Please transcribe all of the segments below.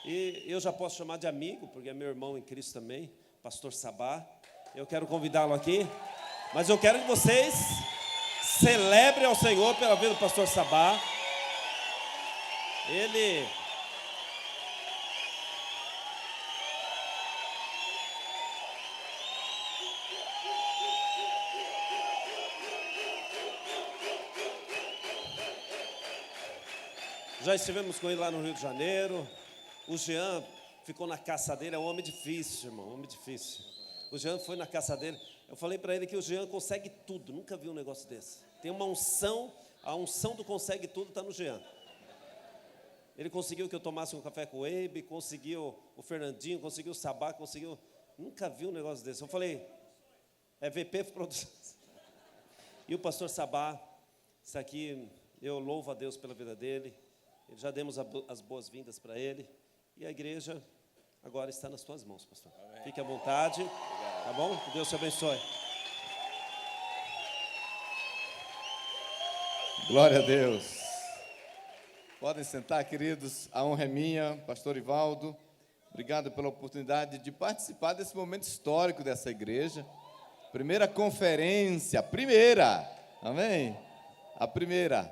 E eu já posso chamar de amigo, porque é meu irmão em Cristo também, pastor Sabá. Eu quero convidá-lo aqui, mas eu quero que vocês celebrem ao Senhor pela vida do pastor Sabá. Ele... Já estivemos com ele lá no Rio de Janeiro. O Jean ficou na caça dele, é um homem difícil, irmão, um homem difícil. O Jean foi na caça dele. Eu falei para ele que o Jean consegue tudo, nunca vi um negócio desse. Tem uma unção, a unção do consegue tudo está no Jean. Ele conseguiu que eu tomasse um café com o Eibe, conseguiu o Fernandinho, conseguiu o Sabá, conseguiu... Nunca vi um negócio desse. Eu falei, é VP Produções. E o pastor Sabá, isso aqui, eu louvo a Deus pela vida dele. Já demos as boas-vindas para ele. E a igreja agora está nas tuas mãos, pastor. Amém. Fique à vontade. Obrigado. Tá bom? Que Deus te abençoe. Glória a Deus. Podem sentar, queridos. A honra é minha, pastor Ivaldo. Obrigado pela oportunidade de participar desse momento histórico dessa igreja. Primeira conferência, amém? A primeira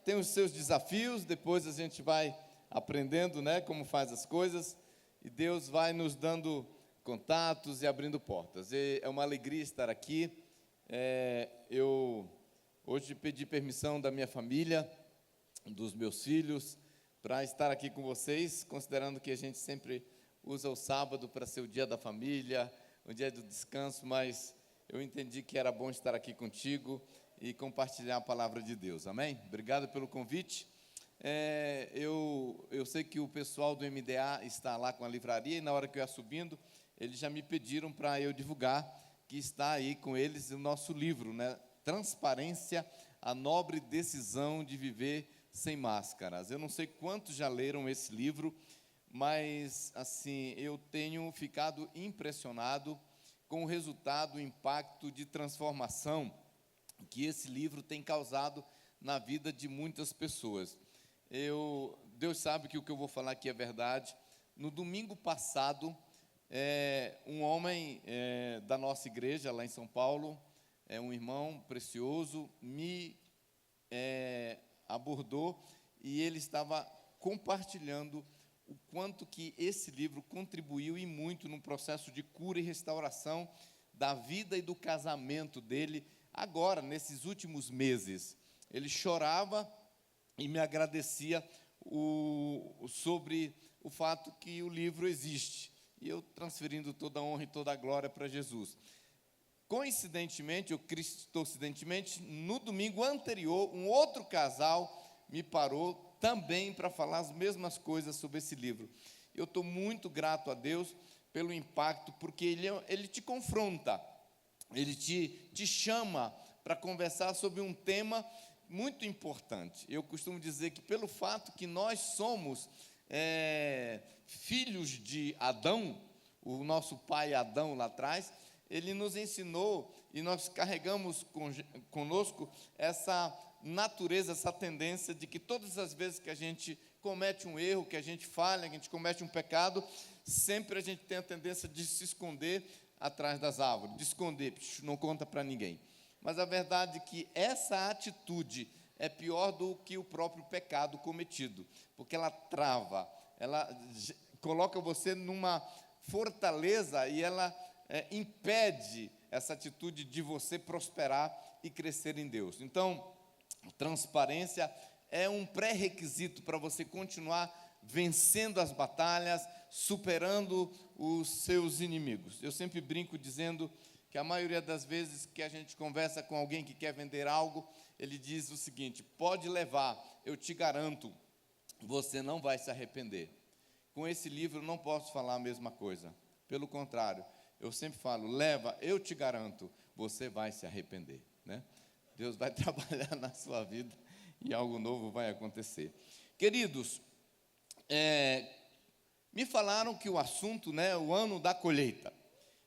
tem os seus desafios, depois a gente vai aprendendo, né, como faz as coisas, e Deus vai nos dando contatos e abrindo portas. E é uma alegria estar aqui. Eu hoje pedi permissão da minha família, dos meus filhos, para estar aqui com vocês, considerando que a gente sempre usa o sábado para ser o dia da família, o dia do descanso, mas eu entendi que era bom estar aqui contigo e compartilhar a palavra de Deus, amém? Obrigado pelo convite. Eu sei que o pessoal do MDA está lá com a livraria, e na hora que eu ia subindo, eles já me pediram para eu divulgar que está aí com eles o nosso livro, né? Transparência, a nobre decisão de viver sem máscaras. Eu não sei quantos já leram esse livro, mas assim, eu tenho ficado impressionado com o resultado, o impacto de transformação que esse livro tem causado na vida de muitas pessoas. Deus sabe que o que eu vou falar aqui é verdade. No domingo passado, um homem da nossa igreja, lá em São Paulo, um irmão precioso, me abordou e ele estava compartilhando o quanto que esse livro contribuiu e muito no processo de cura e restauração da vida e do casamento dele, agora, nesses últimos meses. Ele chorava e me agradecia sobre o fato que o livro existe. E eu transferindo toda a honra e toda a glória para Jesus. Coincidentemente, ou cristocidentemente, no domingo anterior, um outro casal me parou também para falar as mesmas coisas sobre esse livro. Eu estou muito grato a Deus pelo impacto, porque ele te confronta, ele te chama para conversar sobre um tema muito importante. Eu costumo dizer que pelo fato que nós somos filhos de Adão, o nosso pai Adão lá atrás, ele nos ensinou e nós carregamos conosco essa natureza, essa tendência de que todas as vezes que a gente comete um erro, que a gente falha, que a gente comete um pecado, sempre a gente tem a tendência de se esconder atrás das árvores, de esconder, não conta para ninguém. Mas a verdade é que essa atitude é pior do que o próprio pecado cometido, porque ela trava, ela coloca você numa fortaleza e ela impede essa atitude de você prosperar e crescer em Deus. Então, transparência é um pré-requisito para você continuar vencendo as batalhas, superando os seus inimigos. Eu sempre brinco dizendo que a maioria das vezes que a gente conversa com alguém que quer vender algo, ele diz o seguinte: pode levar, eu te garanto, você não vai se arrepender. Com esse livro eu não posso falar a mesma coisa. Pelo contrário, eu sempre falo, leva, eu te garanto, você vai se arrepender, né? Deus vai trabalhar na sua vida e algo novo vai acontecer. Queridos, me falaram que o assunto, né, o ano da colheita.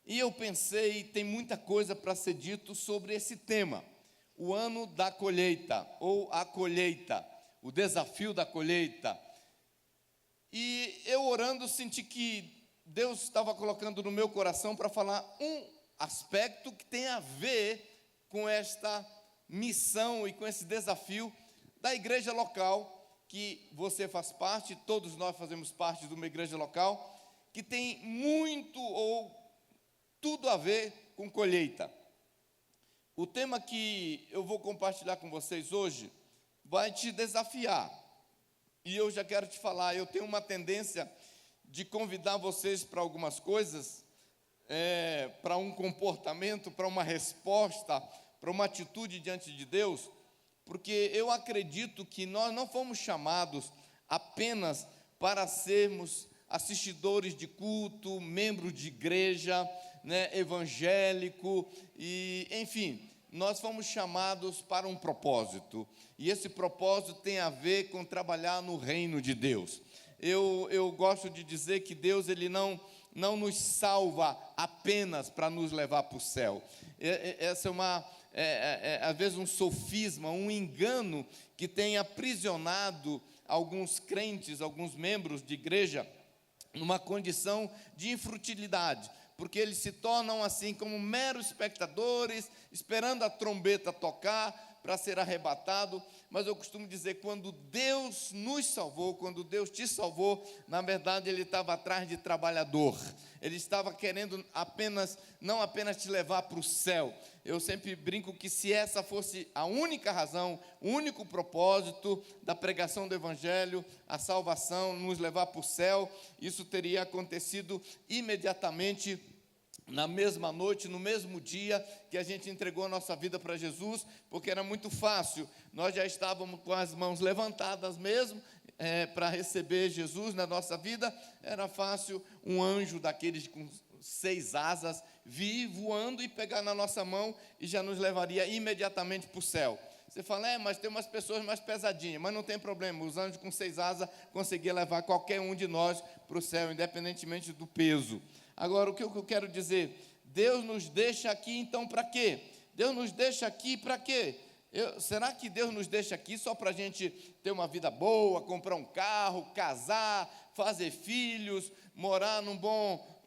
E eu pensei, tem muita coisa para ser dito sobre esse tema. O ano da colheita, ou a colheita, o desafio da colheita. orando, senti que Deus estava colocando no meu coração para falar um aspecto que tem a ver com esta missão e com esse desafio da igreja local, que você faz parte, todos nós fazemos parte de uma igreja local, que tem muito ou tudo a ver com colheita. O tema que eu vou compartilhar com vocês hoje vai te desafiar. E eu já quero te falar, eu tenho uma tendência de convidar vocês para algumas coisas, para um comportamento, para uma resposta, para uma atitude diante de Deus, porque eu acredito que nós não fomos chamados apenas para sermos assistidores de culto, membros de igreja, né, evangélico, e enfim, nós fomos chamados para um propósito, e esse propósito tem a ver com trabalhar no reino de Deus. Eu gosto de dizer que Deus, Ele não nos salva apenas para nos levar para o céu. Essa é às vezes um sofisma, um engano que tem aprisionado alguns crentes, alguns membros de igreja, numa condição de infrutilidade, porque eles se tornam assim como meros espectadores, esperando a trombeta tocar para ser arrebatado. Mas eu costumo dizer, quando Deus nos salvou, quando Deus te salvou, na verdade Ele estava atrás de trabalhador, Ele estava querendo não apenas te levar para o céu. Eu sempre brinco que se essa fosse a única razão, o único propósito da pregação do Evangelho, a salvação, nos levar para o céu, isso teria acontecido imediatamente, na mesma noite, no mesmo dia que a gente entregou a nossa vida para Jesus, porque era muito fácil, nós já estávamos com as mãos levantadas mesmo, para receber Jesus na nossa vida. Era fácil um anjo daqueles com 6 asas vir voando e pegar na nossa mão e já nos levaria imediatamente para o céu. Você fala, mas tem umas pessoas mais pesadinhas, mas não tem problema, os anjos com 6 asas conseguiam levar qualquer um de nós para o céu, independentemente do peso. Agora, o que eu quero dizer? Deus nos deixa aqui, então, para quê? Deus nos deixa aqui para quê? Será que Deus nos deixa aqui só para a gente ter uma vida boa, comprar um carro, casar, fazer filhos, morar num bom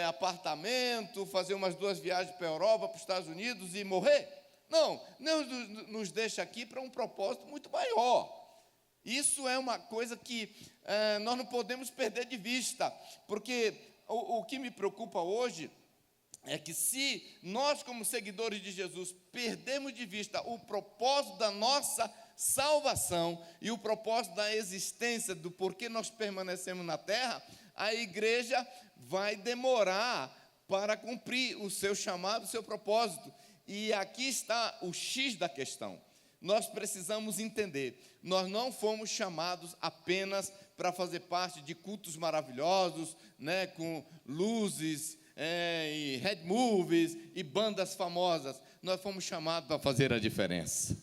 apartamento, fazer umas 2 viagens para a Europa, para os Estados Unidos e morrer? Não, Deus nos deixa aqui para um propósito muito maior. Isso é uma coisa que nós não podemos perder de vista, porque o que me preocupa hoje é que, se nós, como seguidores de Jesus, perdemos de vista o propósito da nossa salvação e o propósito da existência, do porquê nós permanecemos na terra, a igreja vai demorar para cumprir o seu chamado, o seu propósito. E aqui está o X da questão. Nós precisamos entender, nós não fomos chamados apenas para fazer parte de cultos maravilhosos, né, com luzes, e head movies e bandas famosas. Nós fomos chamados para fazer a diferença.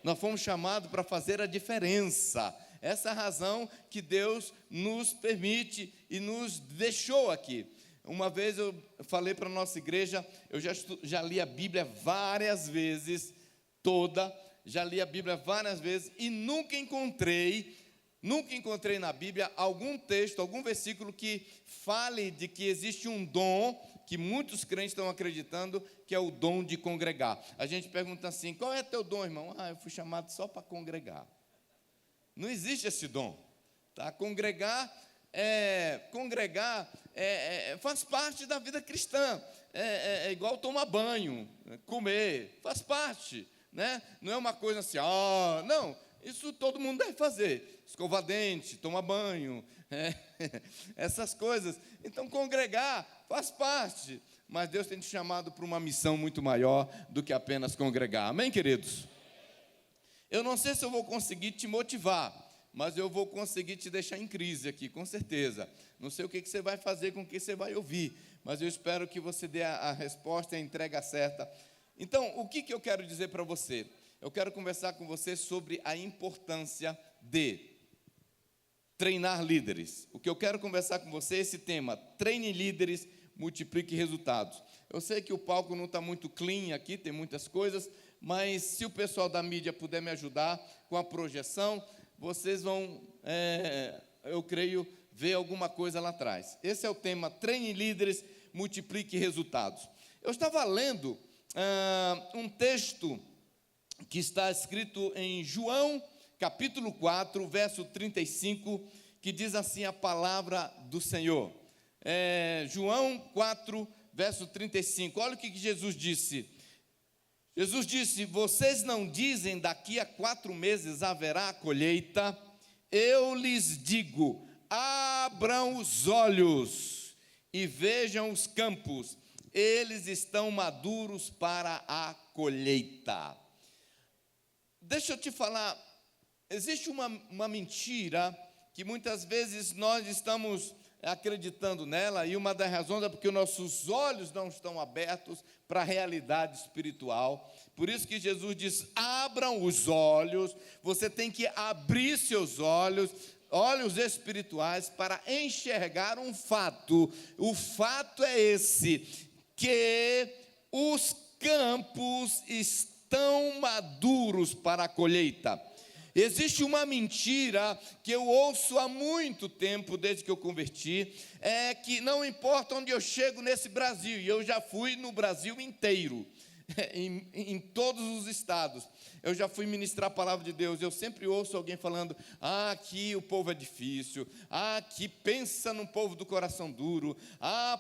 Nós fomos chamados para fazer a diferença. Essa é a razão que Deus nos permite e nos deixou aqui. Uma vez eu falei para a nossa igreja, eu já li a Bíblia várias vezes, já li a Bíblia várias vezes, e nunca encontrei na Bíblia algum texto, algum versículo que fale de que existe um dom que muitos crentes estão acreditando, que é o dom de congregar. A gente pergunta assim, qual é teu dom, irmão? Eu fui chamado só para congregar. Não existe esse dom, tá? Congregar faz parte da vida cristã, é igual tomar banho, comer, faz parte, né? Não é uma coisa assim, não, isso todo mundo deve fazer, escovar dente, tomar banho, essas coisas. Então, congregar faz parte, mas Deus tem te chamado para uma missão muito maior do que apenas congregar. Amém, queridos? Eu não sei se eu vou conseguir te motivar, mas eu vou conseguir te deixar em crise aqui, com certeza. Não sei o que você vai fazer com o que você vai ouvir, mas eu espero que você dê a resposta e a entrega certa. Então, o que eu quero dizer para você? Eu quero conversar com você sobre a importância de treinar líderes. O que eu quero conversar com você é esse tema: treine líderes, multiplique resultados. Eu sei que o palco não está muito clean aqui, tem muitas coisas, mas se o pessoal da mídia puder me ajudar com a projeção, vocês vão, eu creio, ver alguma coisa lá atrás. Esse é o tema: treine líderes, multiplique resultados. Eu estava lendo um texto que está escrito em João, capítulo 4, verso 35, que diz assim a palavra do Senhor. João 4, verso 35. Olha o que Jesus disse. Jesus disse: vocês não dizem daqui a 4 meses haverá a colheita? Eu lhes digo, abram os olhos e vejam os campos, eles estão maduros para a colheita. Deixa eu te falar, existe uma mentira que muitas vezes nós estamos acreditando nela, e uma das razões é porque nossos olhos não estão abertos para a realidade espiritual. Por isso que Jesus diz: abram os olhos. Você tem que abrir seus olhos espirituais, para enxergar um fato. O fato é esse, que os campos estão maduros para a colheita. Existe uma mentira que eu ouço há muito tempo, desde que eu converti, é que não importa onde eu chego nesse Brasil, e eu já fui no Brasil inteiro, em todos os estados, eu já fui ministrar a palavra de Deus. Eu sempre ouço alguém falando: aqui o povo é difícil, aqui pensa num povo do coração duro,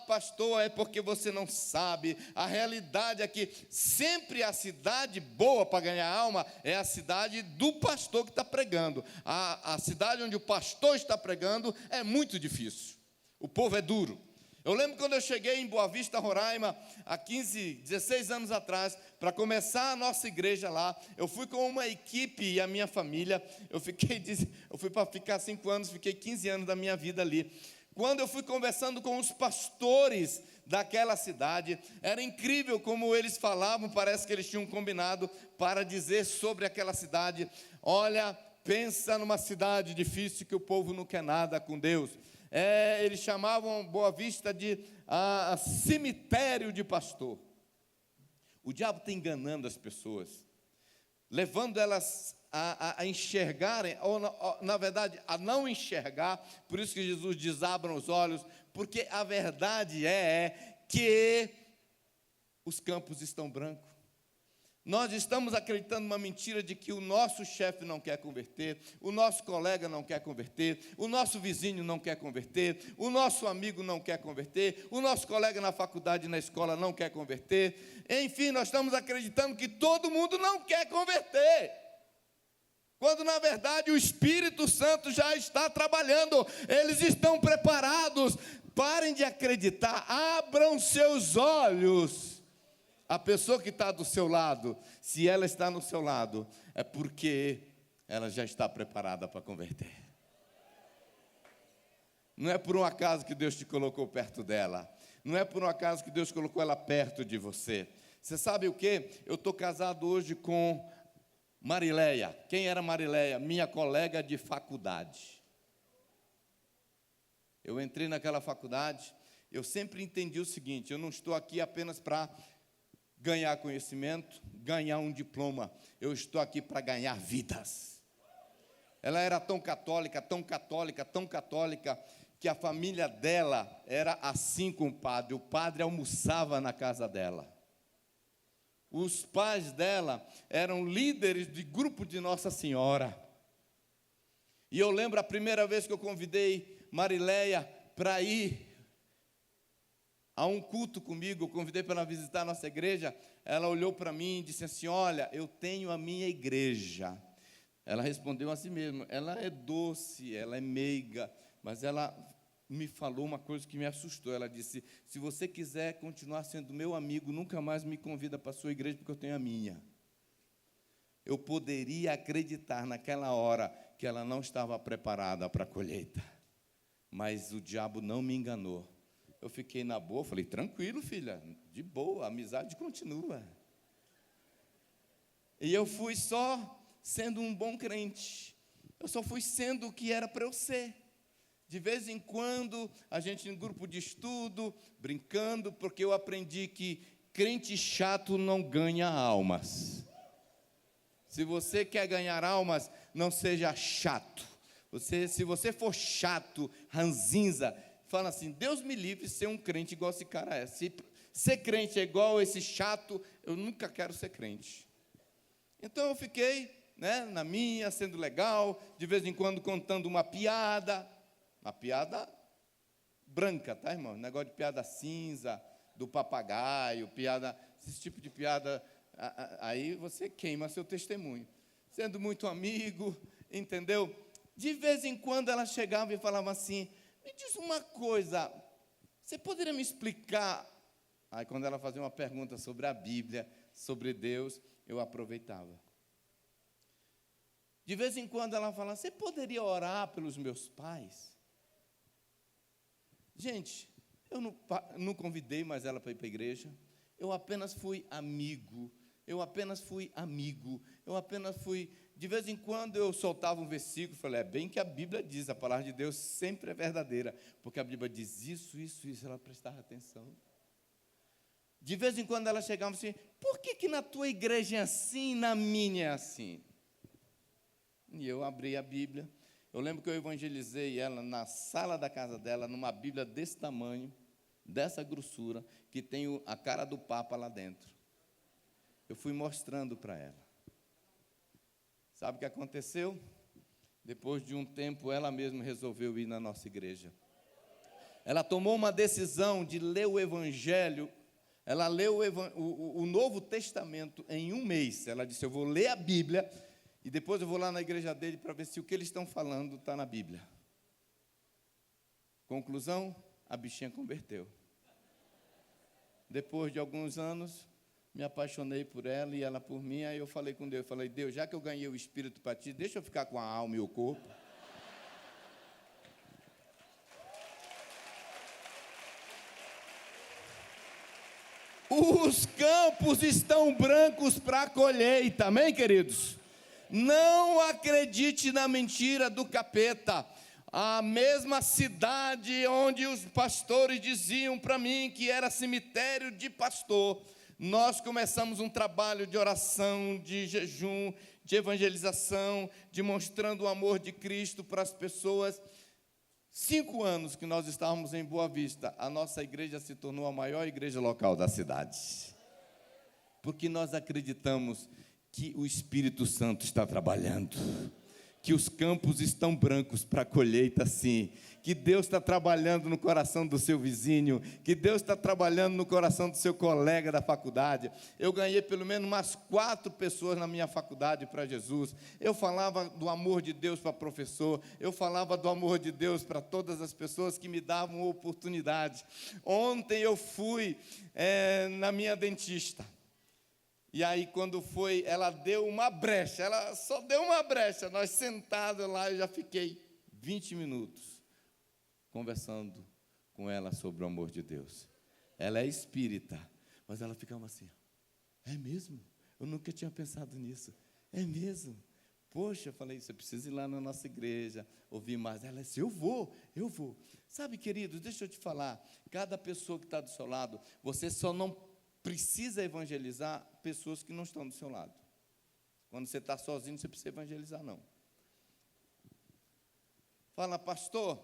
pastor, é porque você não sabe. A realidade é que sempre a cidade boa para ganhar alma é a cidade do pastor que está pregando. A cidade onde o pastor está pregando é muito difícil, o povo é duro. Eu lembro quando eu cheguei em Boa Vista, Roraima, há 16 anos atrás, para começar a nossa igreja lá. Eu fui com uma equipe e a minha família. Eu fui para ficar 5 anos, fiquei 15 anos da minha vida ali. Quando eu fui conversando com os pastores daquela cidade, era incrível como eles falavam. Parece que eles tinham combinado para dizer sobre aquela cidade: olha, pensa numa cidade difícil que o povo não quer nada com Deus. Eles chamavam Boa Vista de cemitério de pastor. O diabo está enganando as pessoas, levando elas a enxergarem, ou na verdade a não enxergar. Por isso que Jesus diz: abram os olhos, porque a verdade é que os campos estão brancos. Nós estamos acreditando numa mentira de que o nosso chefe não quer converter, o nosso colega não quer converter, o nosso vizinho não quer converter, o nosso amigo não quer converter, o nosso colega na faculdade e na escola não quer converter. Enfim, nós estamos acreditando que todo mundo não quer converter, quando na verdade o Espírito Santo já está trabalhando, eles estão preparados. Parem de acreditar, abram seus olhos. A pessoa que está do seu lado, se ela está no seu lado, é porque ela já está preparada para converter. Não é por um acaso que Deus te colocou perto dela. Não é por um acaso que Deus colocou ela perto de você. Você sabe o quê? Eu estou casado hoje com Marileia. Quem era Marileia? Minha colega de faculdade. Eu entrei naquela faculdade, eu sempre entendi o seguinte: eu não estou aqui apenas para ganhar conhecimento, ganhar um diploma. Eu estou aqui para ganhar vidas. Ela era tão católica, tão católica, tão católica, que a família dela era assim com o padre. O padre almoçava na casa dela. Os pais dela eram líderes de grupo de Nossa Senhora. E eu lembro a primeira vez que eu convidei Marileia para ir a um culto comigo, eu convidei para ela visitar a nossa igreja. Ela olhou para mim e disse assim: olha, eu tenho a minha igreja. Ela respondeu assim mesmo. Ela é doce, ela é meiga, mas ela me falou uma coisa que me assustou. Ela disse: se você quiser continuar sendo meu amigo, nunca mais me convida para a sua igreja, porque eu tenho a minha. Eu poderia acreditar naquela hora que ela não estava preparada para a colheita, mas o diabo não me enganou. Eu fiquei na boa, falei: tranquilo, filha, de boa, a amizade continua. E eu fui só sendo um bom crente. Eu só fui sendo o que era para eu ser. De vez em quando, a gente em grupo de estudo, brincando, porque eu aprendi que crente chato não ganha almas. Se você quer ganhar almas, não seja chato. Se você for chato, ranzinza, fala assim, Deus me livre de ser um crente igual esse cara é. Se ser crente é igual esse chato, eu nunca quero ser crente. Então eu fiquei, né, na minha, sendo legal, de vez em quando contando uma piada branca, tá, irmão? Negócio de piada cinza, do papagaio, piada, esse tipo de piada, aí você queima seu testemunho. Sendo muito amigo, entendeu? De vez em quando ela chegava e falava assim, me diz uma coisa, você poderia me explicar? Aí quando ela fazia uma pergunta sobre a Bíblia, sobre Deus, eu aproveitava. De vez em quando ela falava, você poderia orar pelos meus pais? Gente, eu não convidei mais ela para ir para a igreja, eu apenas fui amigo, de vez em quando eu soltava um versículo, falei, é bem que a Bíblia diz, a palavra de Deus sempre é verdadeira, porque a Bíblia diz isso, ela prestava atenção. De vez em quando ela chegava assim, por que na tua igreja é assim e na minha é assim? E eu abri a Bíblia, eu lembro que eu evangelizei ela na sala da casa dela, numa Bíblia desse tamanho, dessa grossura, que tem a cara do Papa lá dentro. Eu fui mostrando para ela. Sabe o que aconteceu? Depois de um tempo, ela mesma resolveu ir na nossa igreja. Ela tomou uma decisão de ler o Evangelho. Ela leu o Novo Testamento em um mês. Ela disse, eu vou ler a Bíblia e depois eu vou lá na igreja dele para ver se o que eles estão falando está na Bíblia. Conclusão, a bichinha converteu. Depois de alguns anos, me apaixonei por ela e ela por mim. Aí eu falei com Deus, Deus, já que eu ganhei o Espírito para ti, deixa eu ficar com a alma e o corpo. Os campos estão brancos para a colheita, amém, queridos? Não acredite na mentira do capeta. A mesma cidade onde os pastores diziam para mim que era cemitério de pastor, nós começamos um trabalho de oração, de jejum, de evangelização, demonstrando o amor de Cristo para as pessoas. 5 anos que nós estávamos em Boa Vista, a nossa igreja se tornou a maior igreja local da cidade. Porque nós acreditamos que o Espírito Santo está trabalhando, que os campos estão brancos para a colheita, sim, que Deus está trabalhando no coração do seu vizinho, que Deus está trabalhando no coração do seu colega da faculdade. Eu ganhei pelo menos umas 4 pessoas na minha faculdade para Jesus. Eu falava do amor de Deus para professor, eu falava do amor de Deus para todas as pessoas que me davam oportunidade. Ontem eu fui na minha dentista. E aí, quando foi, ela deu uma brecha, ela só deu uma brecha. Nós sentados lá, eu já fiquei 20 minutos conversando com ela sobre o amor de Deus. Ela é espírita, mas ela ficava assim, é mesmo? Eu nunca tinha pensado nisso. É mesmo? Poxa, eu falei, você precisa ir lá na nossa igreja, ouvir mais. Ela disse, eu vou. Sabe, queridos, deixa eu te falar, cada pessoa que está do seu lado, você só não precisa evangelizar pessoas que não estão do seu lado. Quando você está sozinho, você precisa evangelizar, não. Fala, pastor,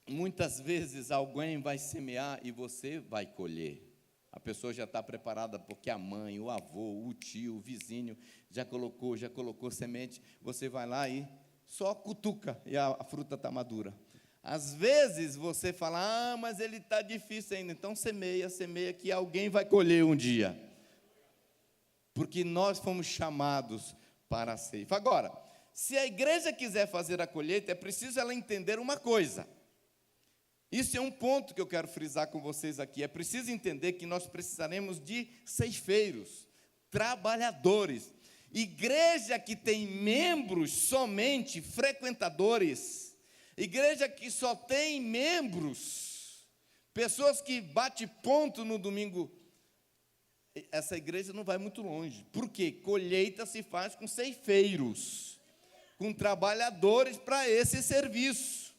muitas vezes alguém vai semear e você vai colher. A pessoa já está preparada porque a mãe, o avô, o tio, o vizinho já colocou semente. Você vai lá e só cutuca e a fruta está madura. Às vezes você fala, mas ele está difícil ainda. Então semeia que alguém vai colher um dia. Porque nós fomos chamados para a ceifa. Agora, se a igreja quiser fazer a colheita, é preciso ela entender uma coisa. Isso é um ponto que eu quero frisar com vocês aqui. É preciso entender que nós precisaremos de ceifeiros, trabalhadores. Igreja que tem membros somente, frequentadores. Igreja que só tem membros, pessoas que bate ponto no domingo. Essa igreja não vai muito longe. Por quê? Colheita se faz com ceifeiros, com trabalhadores para esse serviço.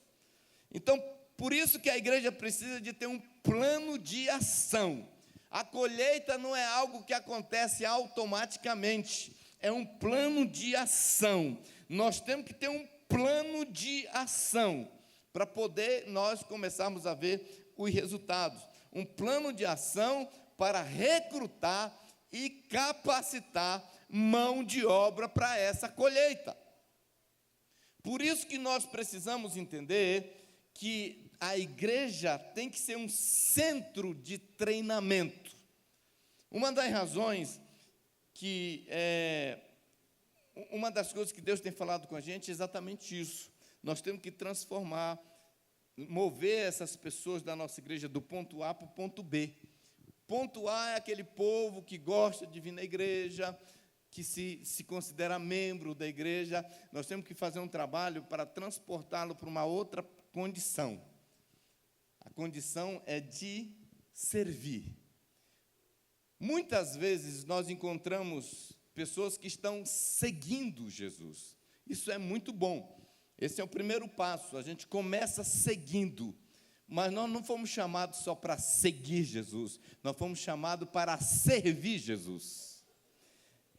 Então, por isso que a igreja precisa de ter um plano de ação. A colheita não é algo que acontece automaticamente, é um plano de ação. Nós temos que ter um plano de ação para poder nós começarmos a ver os resultados. Um plano de ação para recrutar e capacitar mão de obra para essa colheita. Por isso que nós precisamos entender que a igreja tem que ser um centro de treinamento. Uma das razões uma das coisas que Deus tem falado com a gente é exatamente isso. Nós temos que transformar, mover essas pessoas da nossa igreja do ponto A para o ponto B. Ponto A é aquele povo que gosta de vir na igreja, que se considera membro da igreja. Nós temos que fazer um trabalho para transportá-lo para uma outra condição. A condição é de servir. Muitas vezes nós encontramos pessoas que estão seguindo Jesus. Isso é muito bom. Esse é o primeiro passo. A gente começa seguindo. Mas nós não fomos chamados só para seguir Jesus. Nós fomos chamados para servir Jesus.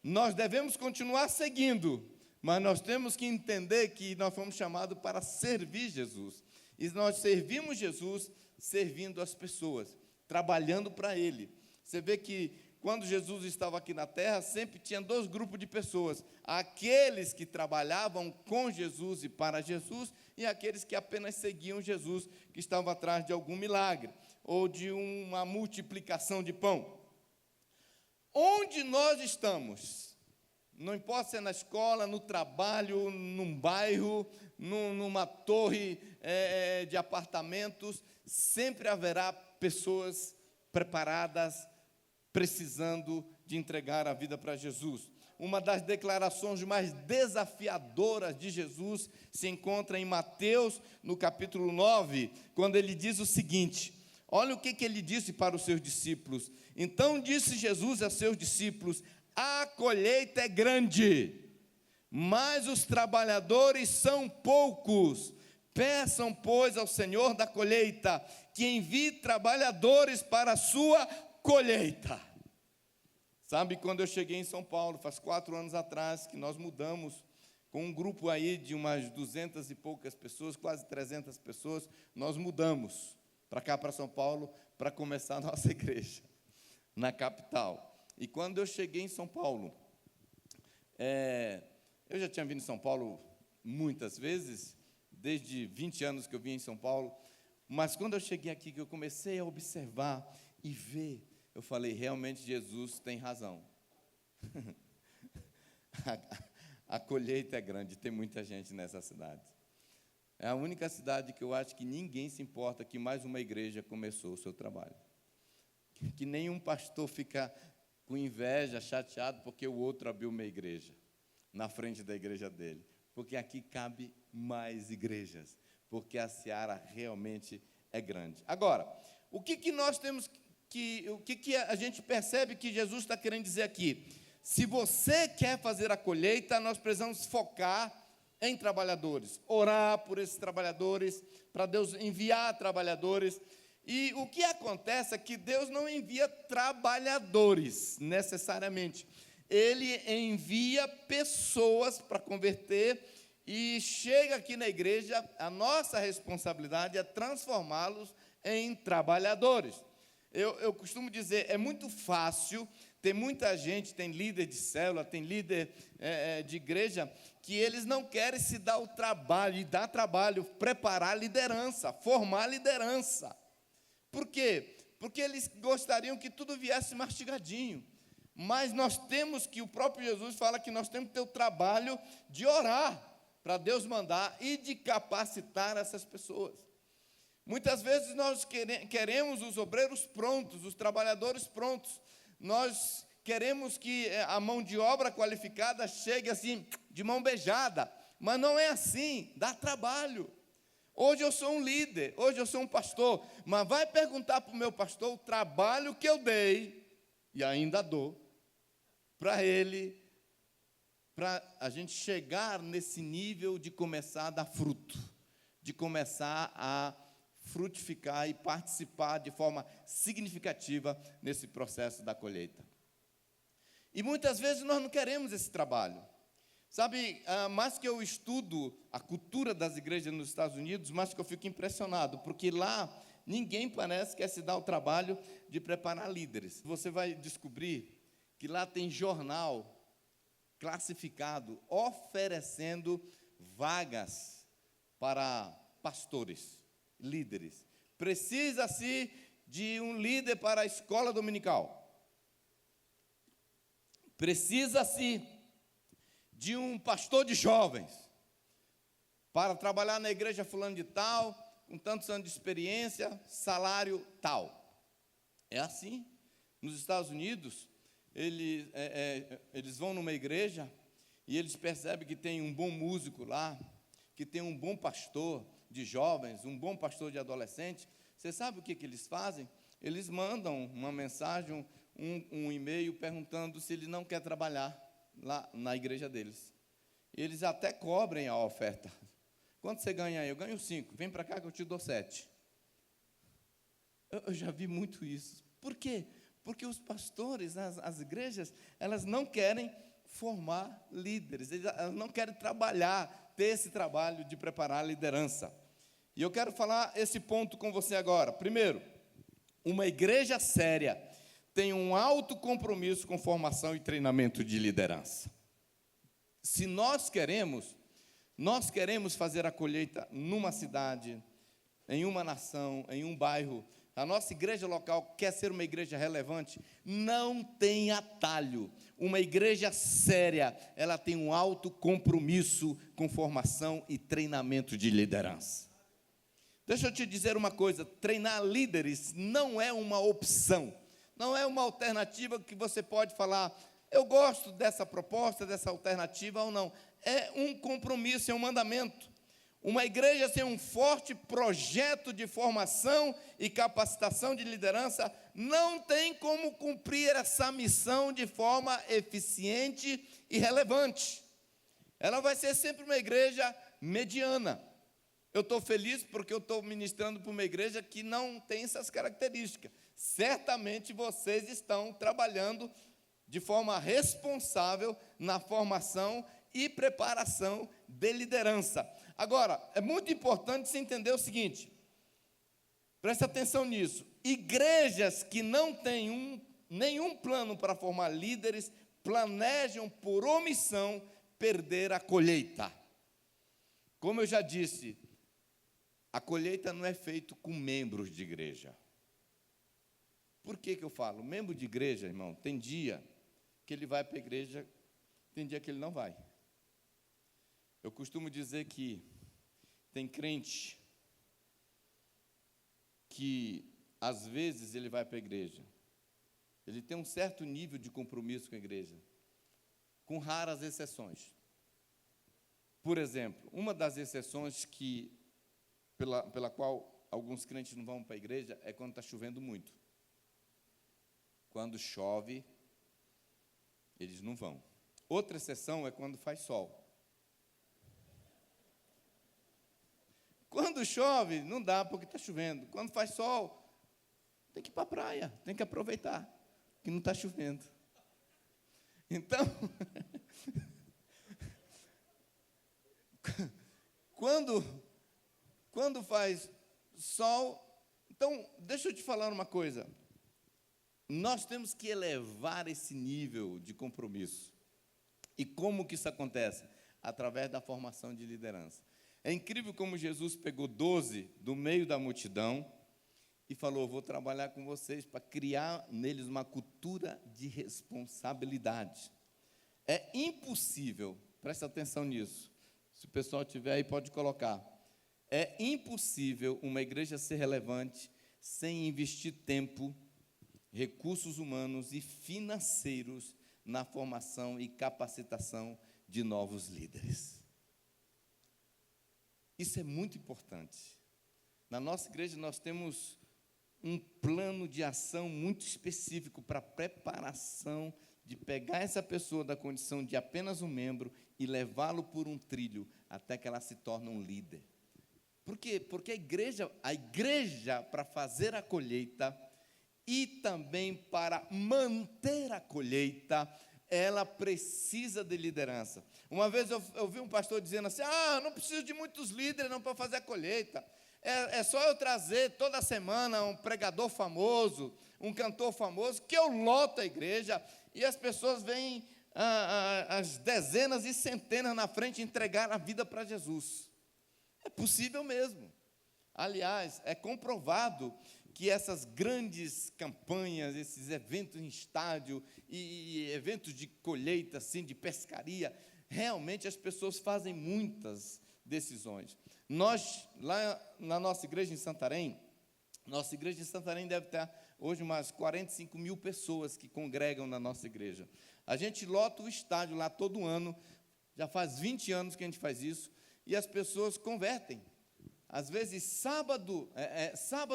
Nós devemos continuar seguindo, mas nós temos que entender que nós fomos chamados para servir Jesus. E nós servimos Jesus servindo as pessoas, trabalhando para Ele. Você vê que quando Jesus estava aqui na terra, sempre tinha dois grupos de pessoas: aqueles que trabalhavam com Jesus e para Jesus, e aqueles que apenas seguiam Jesus, que estavam atrás de algum milagre, ou de uma multiplicação de pão. Onde nós estamos, não importa se é na escola, no trabalho, num bairro, numa torre de apartamentos, sempre haverá pessoas preparadas, precisando de entregar a vida para Jesus. Uma das declarações mais desafiadoras de Jesus se encontra em Mateus, no capítulo 9, quando ele diz o seguinte: olha o que ele disse para os seus discípulos. Então disse Jesus a seus discípulos: a colheita é grande, mas os trabalhadores são poucos. Peçam, pois, ao Senhor da colheita que envie trabalhadores para a sua colheita. Sabe, quando eu cheguei em São Paulo, faz 4 anos atrás, que nós mudamos com um grupo aí de umas 200 e poucas pessoas, quase 300 pessoas, nós mudamos para cá, para São Paulo, para começar a nossa igreja, na capital. E quando eu cheguei em São Paulo, eu já tinha vindo em São Paulo muitas vezes, desde 20 anos que eu vim em São Paulo, mas quando eu cheguei aqui, que eu comecei a observar e ver, eu falei: realmente Jesus tem razão. A colheita é grande, tem muita gente nessa cidade. É a única cidade que eu acho que ninguém se importa que mais uma igreja começou o seu trabalho. Que nenhum pastor fica com inveja, chateado, porque o outro abriu uma igreja na frente da igreja dele. Porque aqui cabe mais igrejas, porque a seara realmente é grande. Agora, o que nós temos o que a gente percebe que Jesus está querendo dizer aqui? Se você quer fazer a colheita, nós precisamos focar em trabalhadores, orar por esses trabalhadores, para Deus enviar trabalhadores. E o que acontece é que Deus não envia trabalhadores, necessariamente. Ele envia pessoas para converter, e chega aqui na igreja, a nossa responsabilidade é transformá-los em trabalhadores. Eu costumo dizer, é muito fácil, tem muita gente, tem líder de célula, tem líder de igreja, que eles não querem se dar o trabalho, e dar trabalho, preparar liderança, formar liderança. Por quê? Porque eles gostariam que tudo viesse mastigadinho. Mas nós temos que, o próprio Jesus fala que nós temos que ter o trabalho de orar, para Deus mandar, e de capacitar essas pessoas. Muitas vezes nós queremos os obreiros prontos, os trabalhadores prontos. Nós queremos que a mão de obra qualificada chegue assim, de mão beijada. Mas não é assim, dá trabalho. Hoje eu sou um líder, hoje eu sou um pastor, mas vai perguntar para o meu pastor o trabalho que eu dei, e ainda dou, para ele, para a gente chegar nesse nível de começar a dar fruto, de começar a frutificar e participar de forma significativa nesse processo da colheita. E muitas vezes nós não queremos esse trabalho. Sabe, mais que eu estudo a cultura das igrejas nos Estados Unidos, mais que eu fico impressionado, porque lá ninguém parece quer se dar o trabalho de preparar líderes. Você vai descobrir que lá tem jornal classificado oferecendo vagas para pastores, líderes. Precisa-se de um líder para a escola dominical. Precisa-se de um pastor de jovens para trabalhar na igreja fulano de tal, com tantos anos de experiência, salário tal. É assim. Nos Estados Unidos, eles vão numa igreja e eles percebem que tem um bom músico lá, que tem um bom pastor de jovens, um bom pastor de adolescentes. Você sabe o que eles fazem? Eles mandam uma mensagem, um e-mail perguntando se ele não quer trabalhar lá na igreja deles. Eles até cobrem a oferta. Quanto você ganha aí? Eu ganho 5. Vem para cá que eu te dou 7. Eu já vi muito isso. Por quê? Porque os pastores, as igrejas, elas não querem formar líderes, elas não querem trabalhar, ter esse trabalho de preparar a liderança. E eu quero falar esse ponto com você agora. Primeiro, uma igreja séria tem um alto compromisso com formação e treinamento de liderança. Se nós queremos fazer a colheita numa cidade, em uma nação, em um bairro, a nossa igreja local quer ser uma igreja relevante, não tem atalho. Uma igreja séria, ela tem um alto compromisso com formação e treinamento de liderança. Deixa eu te dizer uma coisa, treinar líderes não é uma opção, não é uma alternativa que você pode falar, eu gosto dessa proposta, dessa alternativa ou não. É um compromisso, é um mandamento. Uma igreja sem um forte projeto de formação e capacitação de liderança não tem como cumprir essa missão de forma eficiente e relevante. Ela vai ser sempre uma igreja mediana. Eu estou feliz porque eu estou ministrando para uma igreja que não tem essas características. Certamente vocês estão trabalhando de forma responsável na formação e preparação de liderança. Agora, é muito importante você entender o seguinte, preste atenção nisso, igrejas que não têm nenhum plano para formar líderes, planejam por omissão perder a colheita. Como eu já disse, a colheita não é feita com membros de igreja. Por que eu falo? Membro de igreja, irmão, tem dia que ele vai para a igreja, tem dia que ele não vai. Eu costumo dizer que tem crente que, às vezes, ele vai para a igreja. Ele tem um certo nível de compromisso com a igreja, com raras exceções. Por exemplo, uma das exceções pela qual alguns crentes não vão para a igreja é quando está chovendo muito. Quando chove, eles não vão. Outra exceção é quando faz sol. Quando chove, não dá porque está chovendo. Quando faz sol, tem que ir para a praia, tem que aproveitar, que não está chovendo. Então, quando faz sol, então, deixa eu te falar uma coisa. Nós temos que elevar esse nível de compromisso. E como que isso acontece? Através da formação de liderança. É incrível como Jesus pegou 12 do meio da multidão e falou, vou trabalhar com vocês para criar neles uma cultura de responsabilidade. É impossível, presta atenção nisso, se o pessoal tiver aí pode colocar, é impossível uma igreja ser relevante sem investir tempo, recursos humanos e financeiros na formação e capacitação de novos líderes. Isso é muito importante. Na nossa igreja nós temos um plano de ação muito específico para a preparação de pegar essa pessoa da condição de apenas um membro e levá-lo por um trilho até que ela se torne um líder. Por quê? Porque a igreja para fazer a colheita e também para manter a colheita, ela precisa de liderança. Uma vez eu vi um pastor dizendo assim, não preciso de muitos líderes não para fazer a colheita, é só eu trazer toda semana um pregador famoso, um cantor famoso, que eu loto a igreja, e as pessoas vêm as dezenas e centenas na frente entregar a vida para Jesus. É possível mesmo. Aliás, é comprovado que essas grandes campanhas, esses eventos em estádio e eventos de colheita, assim, de pescaria, realmente as pessoas fazem muitas decisões. Nós, lá na nossa igreja em Santarém deve ter hoje umas 45 mil pessoas que congregam na nossa igreja. A gente lota o estádio lá todo ano, já faz 20 anos que a gente faz isso, e as pessoas convertem. Às vezes, sábado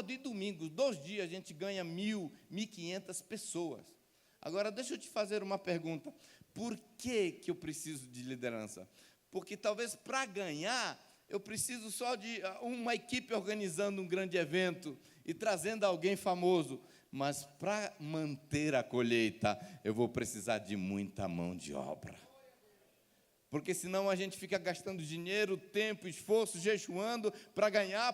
e domingo, 2 dias, a gente ganha 1.000, 1.500 pessoas. Agora, deixa eu te fazer uma pergunta. Por que eu preciso de liderança? Porque talvez para ganhar, eu preciso só de uma equipe organizando um grande evento e trazendo alguém famoso. Mas para manter a colheita, eu vou precisar de muita mão de obra. Porque senão a gente fica gastando dinheiro, tempo, esforço, jejuando para ganhar,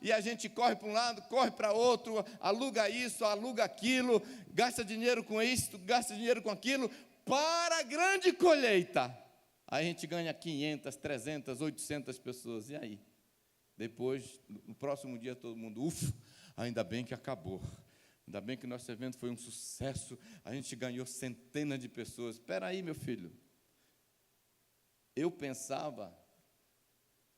e a gente corre para um lado, corre para outro, aluga isso, aluga aquilo, gasta dinheiro com isso, gasta dinheiro com aquilo, para a grande colheita. Aí a gente ganha 500, 300, 800 pessoas, e aí? Depois, no próximo dia, todo mundo, ainda bem que acabou. Ainda bem que o nosso evento foi um sucesso, a gente ganhou centenas de pessoas. Espera aí, meu filho. Eu pensava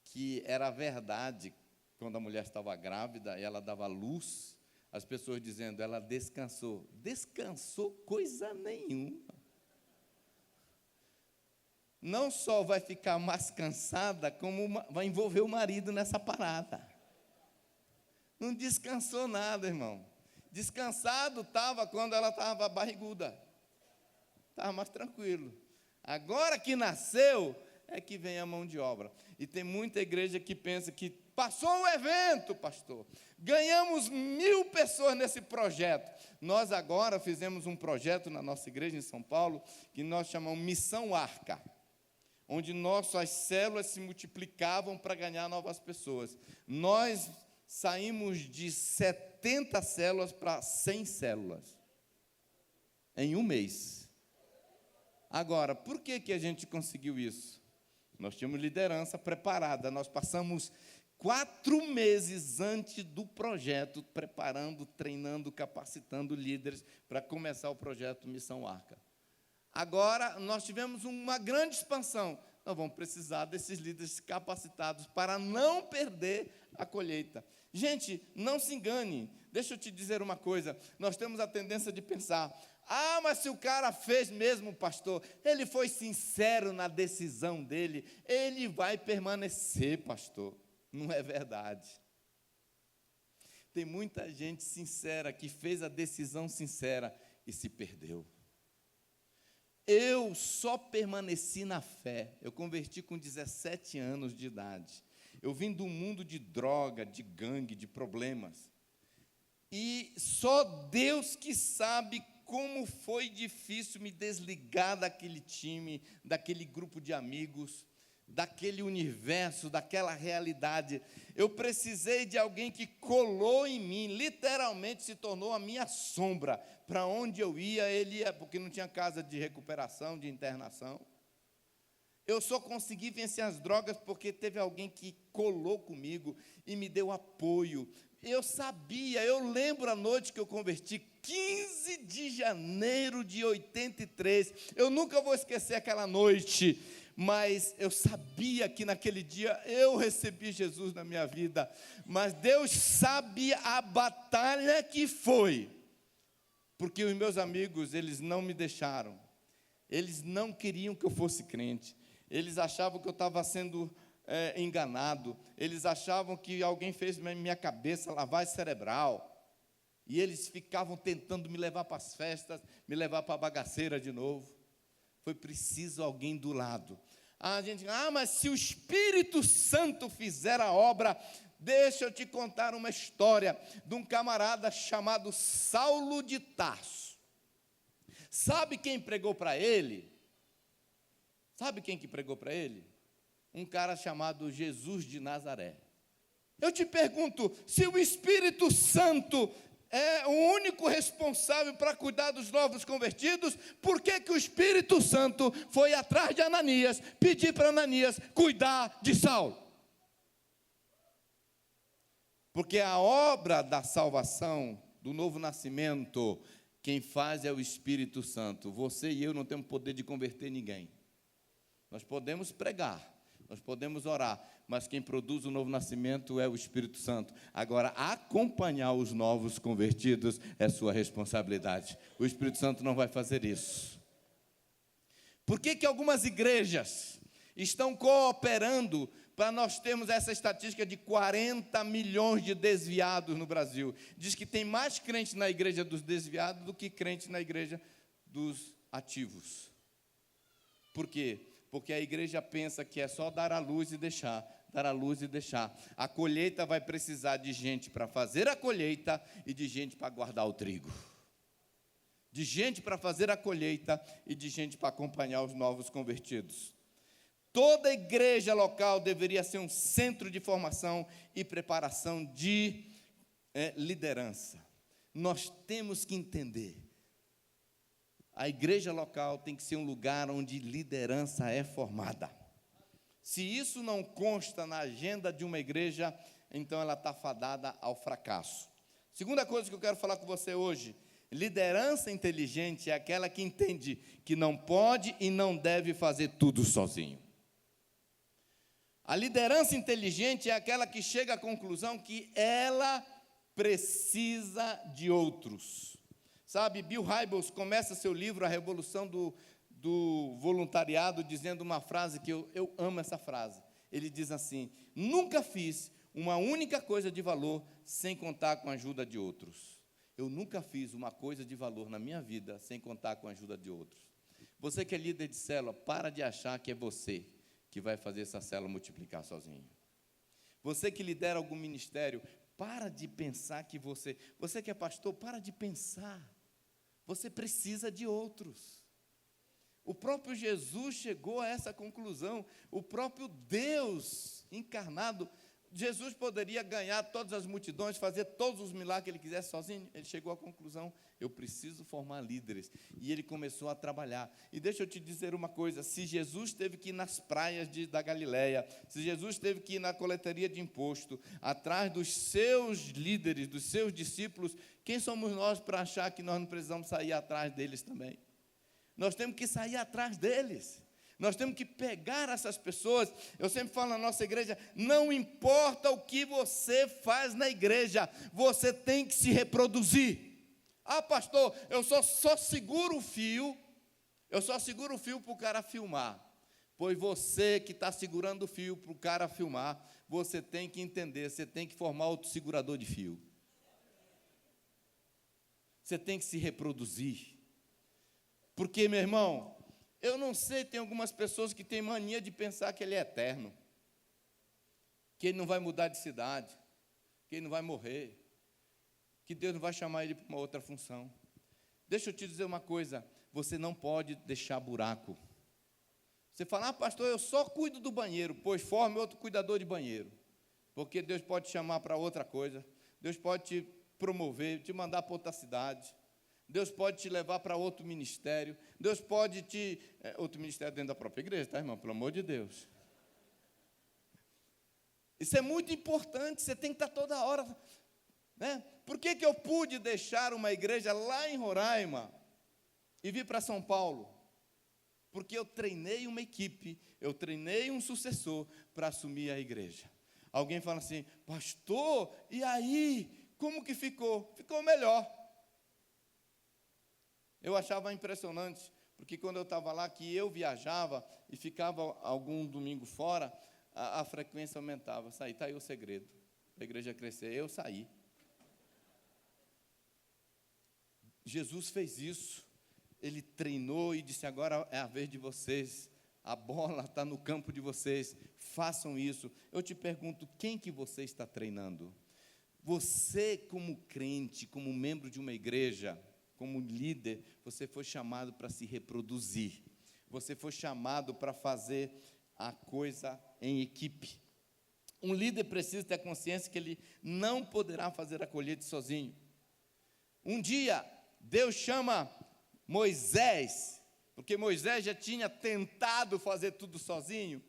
que era verdade, quando a mulher estava grávida e ela dava luz, as pessoas dizendo, ela descansou. Descansou coisa nenhuma. Não só vai ficar mais cansada, como vai envolver o marido nessa parada. Não descansou nada, irmão. Descansado estava quando ela estava barriguda. Estava mais tranquilo. Agora que nasceu, é que vem a mão de obra. E tem muita igreja que pensa que passou o evento, pastor. Ganhamos 1.000 pessoas nesse projeto. Nós agora fizemos um projeto na nossa igreja em São Paulo, que nós chamamos Missão Arca, onde nossas células se multiplicavam para ganhar novas pessoas. Nós saímos de 70 células para 100 células em um mês. Agora, por que a gente conseguiu isso? Nós tínhamos liderança preparada, nós passamos 4 meses antes do projeto, preparando, treinando, capacitando líderes para começar o projeto Missão Arca. Agora, nós tivemos uma grande expansão, nós vamos precisar desses líderes capacitados para não perder a colheita. Gente, não se engane, deixa eu te dizer uma coisa, nós temos a tendência de pensar, mas se o cara fez mesmo, pastor, ele foi sincero na decisão dele, ele vai permanecer, pastor. Não é verdade. Tem muita gente sincera que fez a decisão sincera e se perdeu. Eu só permaneci na fé, eu converti com 17 anos de idade. Eu vim do mundo de droga, de gangue, de problemas. E só Deus que sabe como foi difícil me desligar daquele time, daquele grupo de amigos, daquele universo, daquela realidade. Eu precisei de alguém que colou em mim, literalmente se tornou a minha sombra. Para onde eu ia, ele ia, porque não tinha casa de recuperação, de internação. Eu só consegui vencer as drogas porque teve alguém que colou comigo e me deu apoio. Eu sabia, eu lembro a noite que eu converti, 15 de janeiro de 83. Eu nunca vou esquecer aquela noite, mas eu sabia que naquele dia eu recebi Jesus na minha vida. Mas Deus sabe a batalha que foi, porque os meus amigos, eles não me deixaram. Eles não queriam que eu fosse crente. Eles achavam que eu estava sendo enganado. Eles achavam que alguém fez na minha cabeça lavagem cerebral. E eles ficavam tentando me levar para as festas, me levar para a bagaceira de novo. Foi preciso alguém do lado. Mas se o Espírito Santo fizer a obra, deixa eu te contar uma história de um camarada chamado Saulo de Tarso. Sabe quem pregou para ele? Sabe quem que pregou para ele? Um cara chamado Jesus de Nazaré. Eu te pergunto, se o Espírito Santo é o único responsável para cuidar dos novos convertidos, por que que o Espírito Santo foi atrás de Ananias, pedir para Ananias cuidar de Saulo? Porque a obra da salvação, do novo nascimento, quem faz é o Espírito Santo. Você e eu não temos poder de converter ninguém. Nós podemos pregar, nós podemos orar, mas quem produz o novo nascimento é o Espírito Santo. Agora, acompanhar os novos convertidos é sua responsabilidade. O Espírito Santo não vai fazer isso. Por que que algumas igrejas estão cooperando para nós termos essa estatística de 40 milhões de desviados no Brasil? Diz que tem mais crente na igreja dos desviados do que crente na igreja dos ativos. Por quê? Porque a igreja pensa que é só dar a luz e deixar, dar a luz e deixar. A colheita vai precisar de gente para fazer a colheita e de gente para guardar o trigo. De gente para fazer a colheita e de gente para acompanhar os novos convertidos. Toda igreja local deveria ser um centro de formação e preparação de liderança. Nós temos que entender. A igreja local tem que ser um lugar onde liderança é formada. Se isso não consta na agenda de uma igreja, então ela está fadada ao fracasso. Segunda coisa que eu quero falar com você hoje: liderança inteligente é aquela que entende que não pode e não deve fazer tudo sozinho. A liderança inteligente é aquela que chega à conclusão que ela precisa de outros. Sabe, Bill Hybels começa seu livro, A Revolução do Voluntariado, dizendo uma frase que eu amo essa frase. Ele diz assim: nunca fiz uma única coisa de valor sem contar com a ajuda de outros. Eu nunca fiz uma coisa de valor na minha vida sem contar com a ajuda de outros. Você que é líder de célula, para de achar que é você que vai fazer essa célula multiplicar sozinho. Você que lidera algum ministério, para de pensar que você que é pastor, para de pensar. Você precisa de outros. O próprio Jesus chegou a essa conclusão. O próprio Deus encarnado. Jesus poderia ganhar todas as multidões, fazer todos os milagres que ele quisesse sozinho. Ele chegou à conclusão: eu preciso formar líderes. E ele começou a trabalhar. E deixa eu te dizer uma coisa: se Jesus teve que ir nas praias da Galileia, se Jesus teve que ir na coletaria de imposto, atrás dos seus líderes, dos seus discípulos, quem somos nós para achar que nós não precisamos sair atrás deles também? Nós temos que sair atrás deles. Nós temos que pegar essas pessoas. Eu sempre falo na nossa igreja: não importa o que você faz na igreja, você tem que se reproduzir. Ah, pastor, eu só seguro o fio, para o cara filmar. Pois você que está segurando o fio para o cara filmar, você tem que entender, você tem que formar outro segurador de fio. Você tem que se reproduzir. Porque, meu irmão, eu não sei, tem algumas pessoas que têm mania de pensar que ele é eterno, que ele não vai mudar de cidade, que ele não vai morrer, que Deus não vai chamar ele para uma outra função. Deixa eu te dizer uma coisa: você não pode deixar buraco. Você fala: ah, pastor, eu só cuido do banheiro. Pois forme outro cuidador de banheiro, porque Deus pode te chamar para outra coisa. Deus pode te promover, te mandar para outra cidade. Deus pode te levar para outro ministério. Deus pode outro ministério dentro da própria igreja, tá, irmão? Pelo amor de Deus. Isso é muito importante, você tem que estar toda hora, né? Por que eu pude deixar uma igreja lá em Roraima e vir para São Paulo? Porque eu treinei uma equipe, eu treinei um sucessor para assumir a igreja. Alguém fala assim: pastor, e aí? Como que ficou? Ficou melhor. Eu achava impressionante, porque quando eu estava lá, que eu viajava e ficava algum domingo fora, a frequência aumentava. Está aí o segredo da igreja crescer: eu saí. Jesus fez isso. Ele treinou e disse: agora é a vez de vocês, a bola está no campo de vocês, façam isso. Eu te pergunto: quem que você está treinando? Você, como crente, como membro de uma igreja, como líder, você foi chamado para se reproduzir. Você foi chamado para fazer a coisa em equipe. Um líder precisa ter a consciência que ele não poderá fazer a colheita sozinho. Um dia, Deus chama Moisés, porque Moisés já tinha tentado fazer tudo sozinho,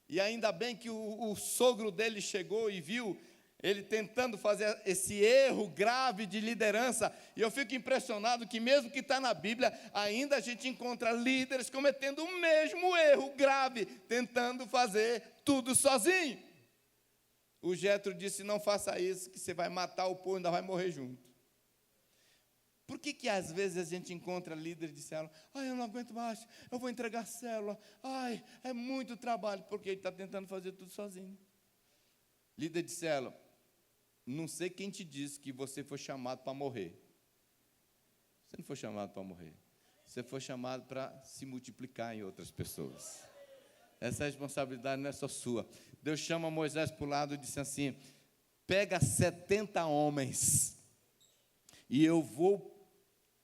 e ainda bem que o sogro dele chegou e viu ele tentando fazer esse erro grave de liderança, e eu fico impressionado que mesmo que está na Bíblia, ainda a gente encontra líderes cometendo o mesmo erro grave, tentando fazer tudo sozinho. O Jetro disse, não faça isso, que você vai matar o povo e ainda vai morrer junto. Por que às vezes a gente encontra líderes de célula, eu não aguento mais, eu vou entregar a célula, é muito trabalho, porque ele está tentando fazer tudo sozinho. Líder de célula, não sei quem te disse que você foi chamado para morrer. Você não foi chamado para morrer. Você foi chamado para se multiplicar em outras pessoas. Essa responsabilidade não é só sua. Deus chama Moisés para o lado e disse assim, pega 70 homens, e eu vou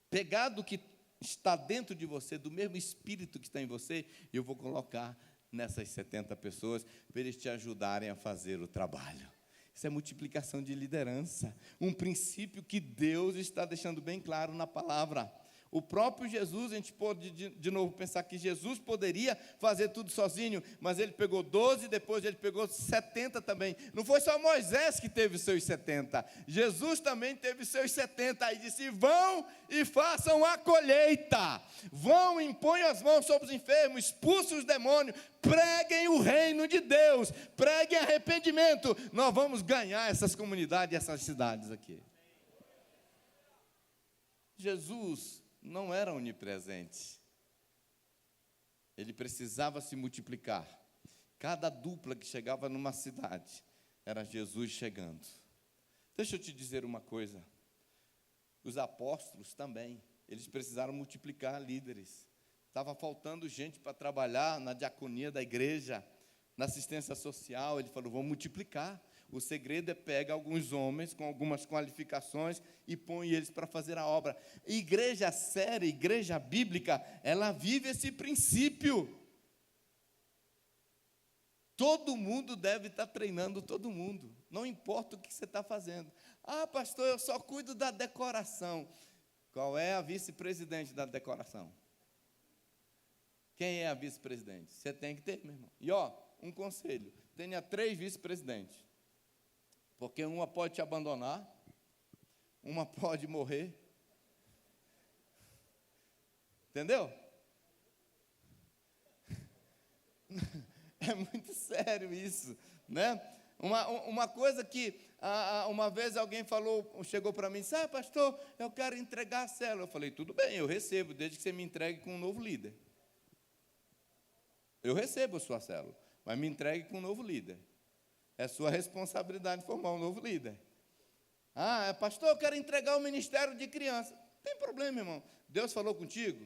pegar do que está dentro de você, do mesmo espírito que está em você, e eu vou colocar nessas 70 pessoas, para eles te ajudarem a fazer o trabalho. Isso é multiplicação de liderança, um princípio que Deus está deixando bem claro na palavra. O próprio Jesus, a gente pode de novo pensar que Jesus poderia fazer tudo sozinho, mas ele pegou 12, depois ele pegou 70 também. Não foi só Moisés que teve os seus 70, Jesus também teve os seus 70, e disse, vão e façam a colheita, vão e imponham as mãos sobre os enfermos, expulsem os demônios, preguem o reino de Deus, preguem arrependimento, nós vamos ganhar essas comunidades, essas cidades aqui. Jesus não era onipresente, ele precisava se multiplicar. Cada dupla que chegava numa cidade, era Jesus chegando. Deixa eu te dizer uma coisa, os apóstolos também, eles precisaram multiplicar líderes. Estava faltando gente para trabalhar na diaconia da igreja, na assistência social. Ele falou, vamos multiplicar. O segredo é pegar alguns homens com algumas qualificações e põe eles para fazer a obra. Igreja séria, igreja bíblica, ela vive esse princípio. Todo mundo deve estar treinando todo mundo, não importa o que você está fazendo. Pastor, eu só cuido da decoração. Qual é a vice-presidente da decoração? Quem é a vice-presidente? Você tem que ter, meu irmão. E um conselho, tenha 3 vice-presidentes. Porque uma pode te abandonar, uma pode morrer. Entendeu? É muito sério isso, né? Uma coisa que, uma vez alguém chegou para mim e disse, pastor, eu quero entregar a célula. Eu falei, tudo bem, eu recebo, desde que você me entregue com um novo líder. Eu recebo a sua célula, mas me entregue com um novo líder. É sua responsabilidade formar um novo líder. Pastor, eu quero entregar o ministério de criança. Não tem problema, irmão. Deus falou contigo?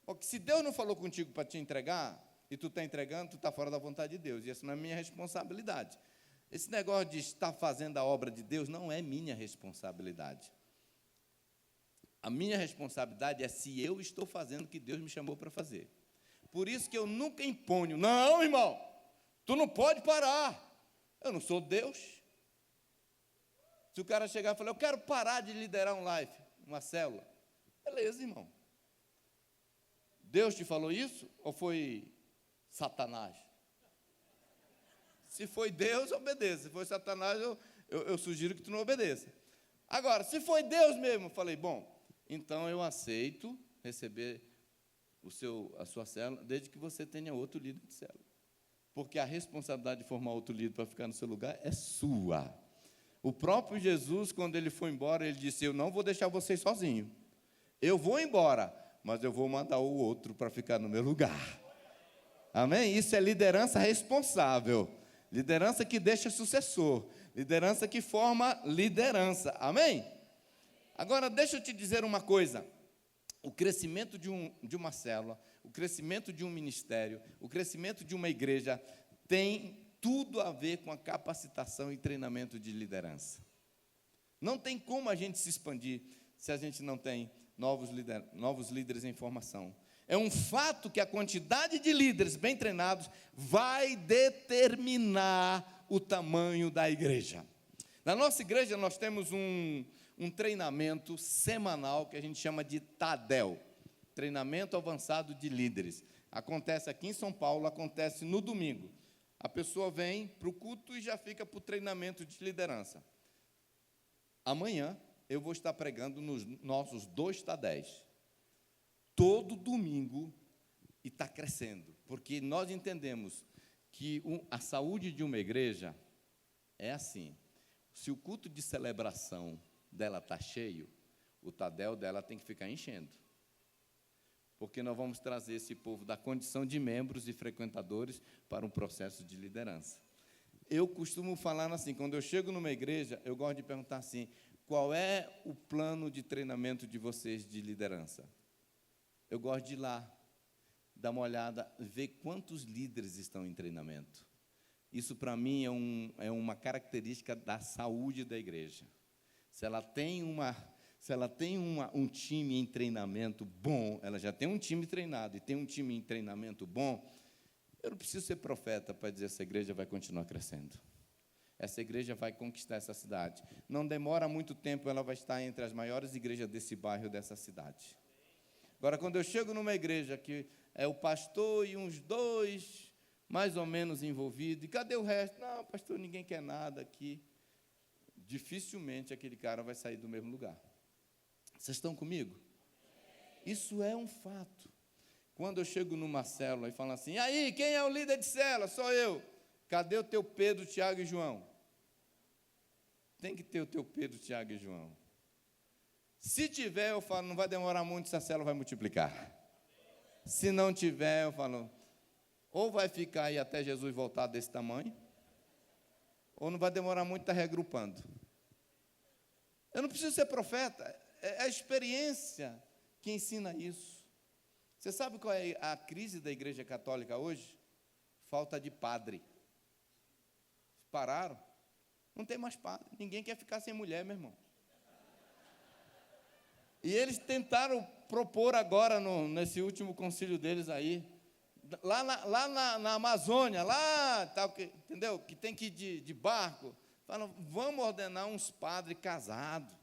Porque se Deus não falou contigo para te entregar, e tu está entregando, tu está fora da vontade de Deus. E essa não é minha responsabilidade. Esse negócio de estar fazendo a obra de Deus não é minha responsabilidade. A minha responsabilidade é se eu estou fazendo o que Deus me chamou para fazer. Por isso que eu nunca imponho. Não, irmão, tu não pode parar. Eu não sou Deus. Se o cara chegar e falar, eu quero parar de liderar um life, uma célula. Beleza, irmão. Deus te falou isso? Ou foi Satanás? Se foi Deus, obedeça. Se foi Satanás, eu sugiro que tu não obedeça. Agora, se foi Deus mesmo, eu falei, bom, então eu aceito receber a sua célula, desde que você tenha outro líder de célula. Porque a responsabilidade de formar outro líder para ficar no seu lugar é sua. O próprio Jesus, quando ele foi embora, ele disse, eu não vou deixar vocês sozinhos. Eu vou embora, mas eu vou mandar o outro para ficar no meu lugar. Amém? Isso é liderança responsável. Liderança que deixa sucessor. Liderança que forma liderança. Amém? Agora, deixa eu te dizer uma coisa. O crescimento de uma célula, o crescimento de um ministério, o crescimento de uma igreja tem tudo a ver com a capacitação e treinamento de liderança. Não tem como a gente se expandir se a gente não tem novos líderes em formação. É um fato que a quantidade de líderes bem treinados vai determinar o tamanho da igreja. Na nossa igreja, nós temos um treinamento semanal que a gente chama de TADEL, Treinamento Avançado de Líderes. Acontece aqui em São Paulo, acontece no domingo. A pessoa vem para o culto e já fica para o treinamento de liderança. Amanhã, eu vou estar pregando nos nossos 2 TADEs. Todo domingo, e está crescendo, porque nós entendemos que a saúde de uma igreja é assim. Se o culto de celebração dela está cheio, o TADEL dela tem que ficar enchendo. Porque nós vamos trazer esse povo da condição de membros e frequentadores para um processo de liderança. Eu costumo falar assim, quando eu chego numa igreja, eu gosto de perguntar assim, qual é o plano de treinamento de vocês de liderança? Eu gosto de ir lá, dar uma olhada, ver quantos líderes estão em treinamento. Isso, para mim, é uma característica da saúde da igreja. Se ela tem um time em treinamento bom, ela já tem um time treinado e tem um time em treinamento bom, eu não preciso ser profeta para dizer que essa igreja vai continuar crescendo. Essa igreja vai conquistar essa cidade. Não demora muito tempo, ela vai estar entre as maiores igrejas desse bairro, dessa cidade. Agora, quando eu chego numa igreja que é o pastor e uns 2, mais ou menos envolvidos, e cadê o resto? Não, pastor, ninguém quer nada aqui. Dificilmente aquele cara vai sair do mesmo lugar. Vocês estão comigo? Isso é um fato. Quando eu chego numa célula e falo assim, e aí, quem é o líder de célula? Sou eu. Cadê o teu Pedro, Tiago e João? Tem que ter o teu Pedro, Tiago e João. Se tiver, eu falo, não vai demorar muito, essa célula vai multiplicar. Se não tiver, eu falo, ou vai ficar aí até Jesus voltar desse tamanho, ou não vai demorar muito, está reagrupando. Eu não preciso ser profeta, é a experiência que ensina isso. Você sabe qual é a crise da igreja católica hoje? Falta de padre. Pararam? Não tem mais padre, ninguém quer ficar sem mulher, meu irmão. E eles tentaram propor agora, nesse último concílio deles aí, lá na Amazônia, lá, tal, entendeu? Que tem que ir de barco. Falam, vamos ordenar uns padres casados,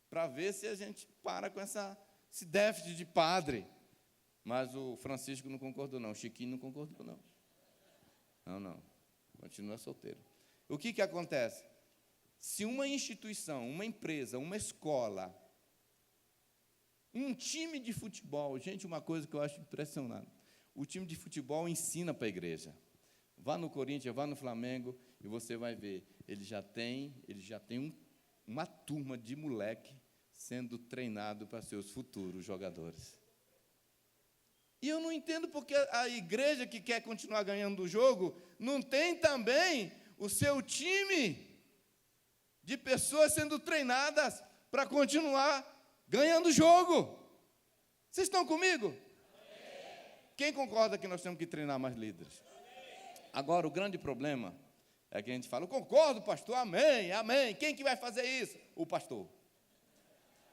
para ver se a gente para com esse déficit de padre. Mas o Francisco não concordou, não. O Chiquinho não concordou, não. Não. Continua solteiro. O que acontece? Se uma instituição, uma empresa, uma escola, um time de futebol, gente, uma coisa que eu acho impressionante, o time de futebol ensina para a igreja. Vá no Corinthians, vá no Flamengo, e você vai ver, ele já tem uma turma de moleque sendo treinado para ser os futuros jogadores. E eu não entendo porque a igreja que quer continuar ganhando o jogo não tem também o seu time de pessoas sendo treinadas para continuar ganhando o jogo. Vocês estão comigo? Amém. Quem concorda que nós temos que treinar mais líderes? Amém. Agora, o grande problema é que a gente fala, eu concordo, pastor, amém, amém. Quem que vai fazer isso? O pastor.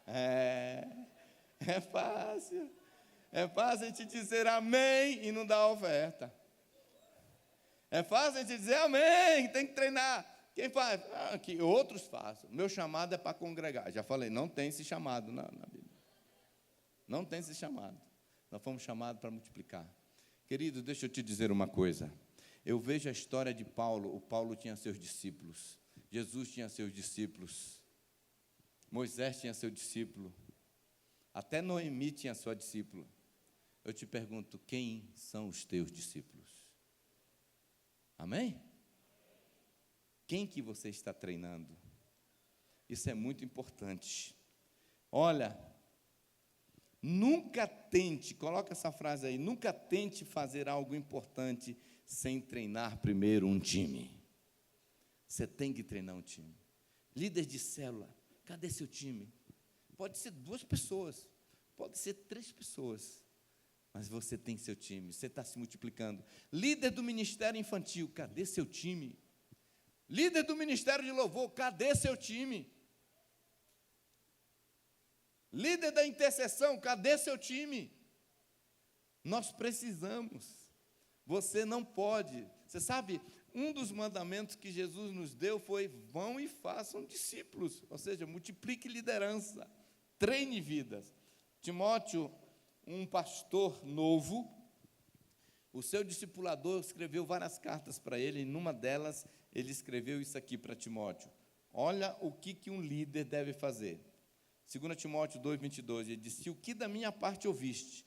É fácil. É fácil a gente dizer amém e não dar a oferta. É fácil a gente dizer amém, tem que treinar. Quem faz? Que outros façam. Meu chamado é para congregar. Já falei, não tem esse chamado na Bíblia. Não tem esse chamado. Nós fomos chamados para multiplicar. Querido, deixa eu te dizer uma coisa. Eu vejo a história de Paulo. O Paulo tinha seus discípulos. Jesus tinha seus discípulos. Moisés tinha seu discípulo. Até Noemi tinha sua discípula. Eu te pergunto, quem são os teus discípulos? Amém? Quem que você está treinando? Isso é muito importante. Olha, nunca tente, coloca essa frase aí, nunca tente fazer algo importante sem treinar primeiro um time. Você tem que treinar um time. Líder de célula, cadê seu time? Pode ser 2 pessoas, pode ser 3 pessoas, mas você tem seu time, você está se multiplicando. Líder do ministério infantil, cadê seu time? Líder do ministério de louvor, cadê seu time? Líder da intercessão, cadê seu time? Nós precisamos. Você não pode. Você sabe, um dos mandamentos que Jesus nos deu foi: vão e façam discípulos. Ou seja, multiplique liderança, treine vidas. Timóteo, um pastor novo, o seu discipulador escreveu várias cartas para ele, e numa delas ele escreveu isso aqui para Timóteo. Olha o que um líder deve fazer. 2 Timóteo 2,22, ele disse: o que da minha parte ouviste,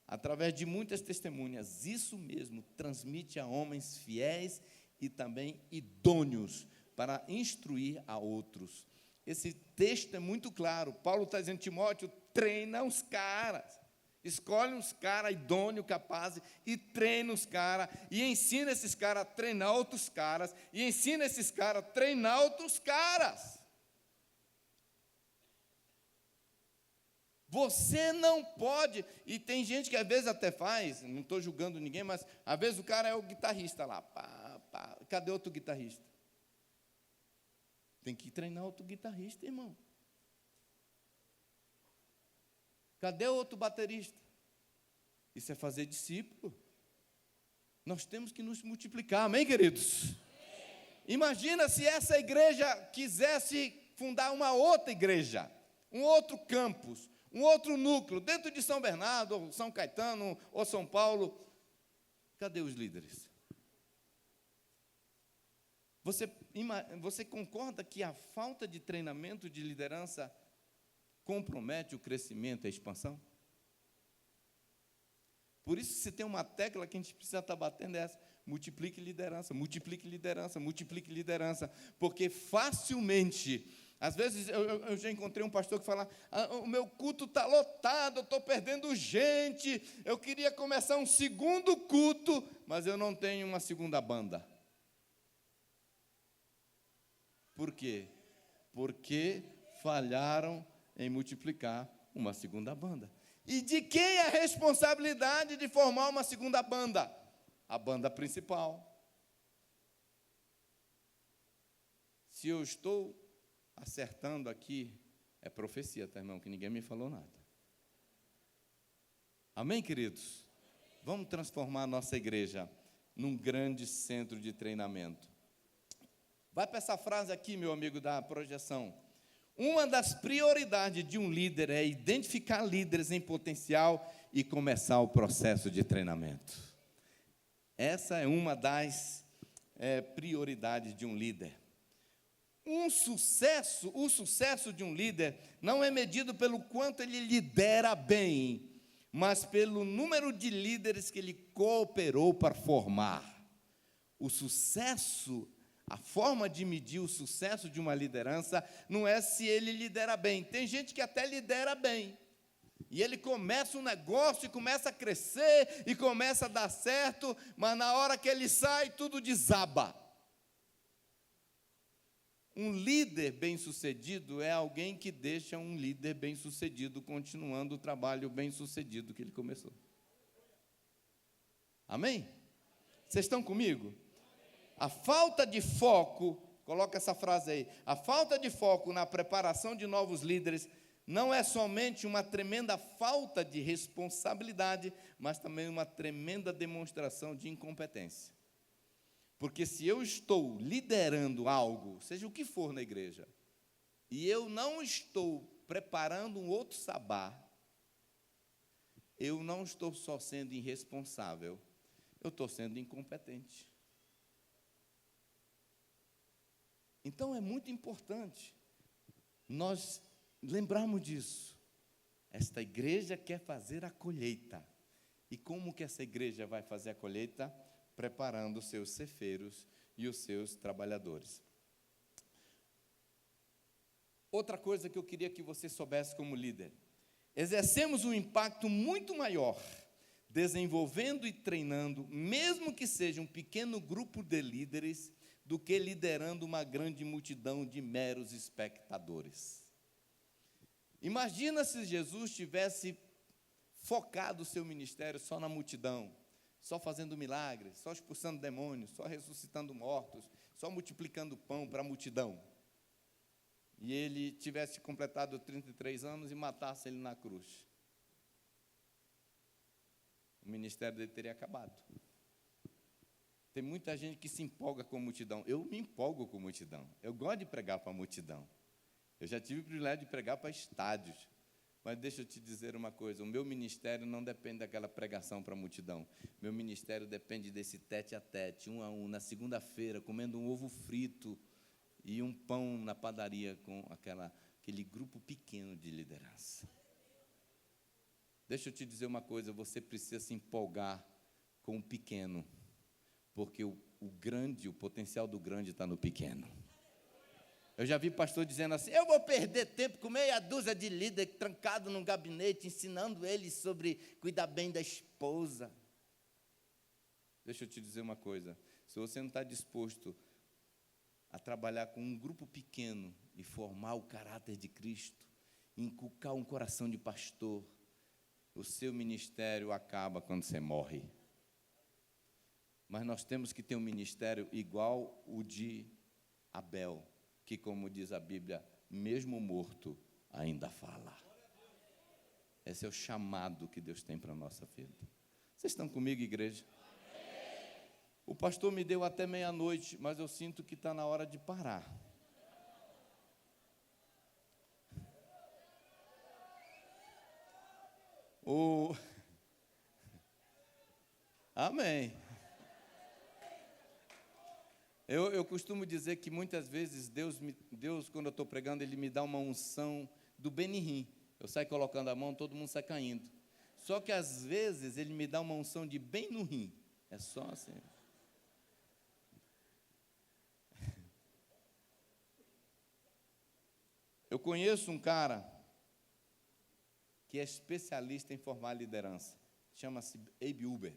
através de muitas testemunhas, isso mesmo transmite a homens fiéis e também idôneos para instruir a outros. Esse texto é muito claro. Paulo está dizendo: Timóteo, treina os caras. Escolhe uns caras idôneos, capazes, e treina os caras, e ensina esses caras a treinar outros caras, e ensina esses caras a treinar outros caras. Você não pode, e tem gente que às vezes até faz, não estou julgando ninguém, mas às vezes o cara é o guitarrista lá, cadê outro guitarrista? Tem que treinar outro guitarrista, irmão. Cadê o outro baterista? Isso é fazer discípulo. Nós temos que nos multiplicar, amém, queridos? Imagina se essa igreja quisesse fundar uma outra igreja, um outro campus, um outro núcleo, dentro de São Bernardo, ou São Caetano, ou São Paulo. Cadê os líderes? Você concorda que a falta de treinamento de liderança compromete o crescimento e a expansão? Por isso, se tem uma tecla que a gente precisa estar batendo, é essa: multiplique liderança, multiplique liderança, multiplique liderança, porque facilmente, às vezes eu já encontrei um pastor que fala: o meu culto está lotado, eu estou perdendo gente, eu queria começar um segundo culto, mas eu não tenho uma segunda banda. Por quê? Porque falharam em multiplicar uma segunda banda. E de quem é a responsabilidade de formar uma segunda banda? A banda principal. Se eu estou acertando aqui, é profecia, tá, irmão? Que ninguém me falou nada. Amém, queridos? Vamos transformar a nossa igreja num grande centro de treinamento. Vai para essa frase aqui, meu amigo da projeção. Uma das prioridades de um líder é identificar líderes em potencial e começar o processo de treinamento. Essa é uma das prioridades de um líder. O sucesso de um líder não é medido pelo quanto ele lidera bem, mas pelo número de líderes que ele cooperou para formar. O sucesso, a forma de medir o sucesso de uma liderança não é se ele lidera bem. Tem gente que até lidera bem, e ele começa um negócio e começa a crescer e começa a dar certo, mas na hora que ele sai, tudo desaba. Um líder bem-sucedido é alguém que deixa um líder bem-sucedido continuando o trabalho bem-sucedido que ele começou. Amém? Vocês estão comigo? A falta de foco, coloca essa frase aí, a falta de foco na preparação de novos líderes não é somente uma tremenda falta de responsabilidade, mas também uma tremenda demonstração de incompetência. Porque se eu estou liderando algo, seja o que for na igreja, e eu não estou preparando um outro sabá, eu não estou só sendo irresponsável, eu estou sendo incompetente. Então é muito importante nós lembrarmos disso. Esta igreja quer fazer a colheita. E como que essa igreja vai fazer a colheita? Preparando os seus cefeiros e os seus trabalhadores. Outra coisa que eu queria que você soubesse como líder: exercemos um impacto muito maior, desenvolvendo e treinando, mesmo que seja um pequeno grupo de líderes, do que liderando uma grande multidão de meros espectadores. Imagina se Jesus tivesse focado o seu ministério só na multidão, só fazendo milagres, só expulsando demônios, só ressuscitando mortos, só multiplicando pão para a multidão. e ele tivesse completado 33 anos e matasse ele na cruz. O ministério dele teria acabado. Tem muita gente que se empolga com a multidão. Eu me empolgo com a multidão. Eu gosto de pregar para a multidão. Eu já tive o privilégio de pregar para estádios. Mas deixa eu te dizer uma coisa, o meu ministério não depende daquela pregação para a multidão. Meu ministério depende desse tete a tete, um a um, na segunda-feira, comendo um ovo frito e um pão na padaria com aquele grupo pequeno de liderança. Deixa eu te dizer uma coisa, você precisa se empolgar com o pequeno, porque o grande, o potencial do grande está no pequeno. Eu já vi pastor dizendo assim, eu vou perder tempo com meia dúzia de líder trancado num gabinete, ensinando eles sobre cuidar bem da esposa. Deixa eu te dizer uma coisa, se você não está disposto a trabalhar com um grupo pequeno e formar o caráter de Cristo, inculcar um coração de pastor, o seu ministério acaba quando você morre. Mas nós temos que ter um ministério igual o de Abel, que, como diz a Bíblia, mesmo morto, ainda fala. Esse é o chamado que Deus tem para a nossa vida. Vocês estão comigo, igreja? O pastor me deu até meia-noite, mas eu sinto que está na hora de parar. Amém. Eu costumo dizer que muitas vezes Deus, quando eu estou pregando, Ele me dá uma unção do Benihim. Eu saio colocando a mão, todo mundo sai caindo. Só que às vezes Ele me dá uma unção de bem no rim. É só assim. Eu conheço um cara que é especialista em formar liderança. Chama-se Abe Uber.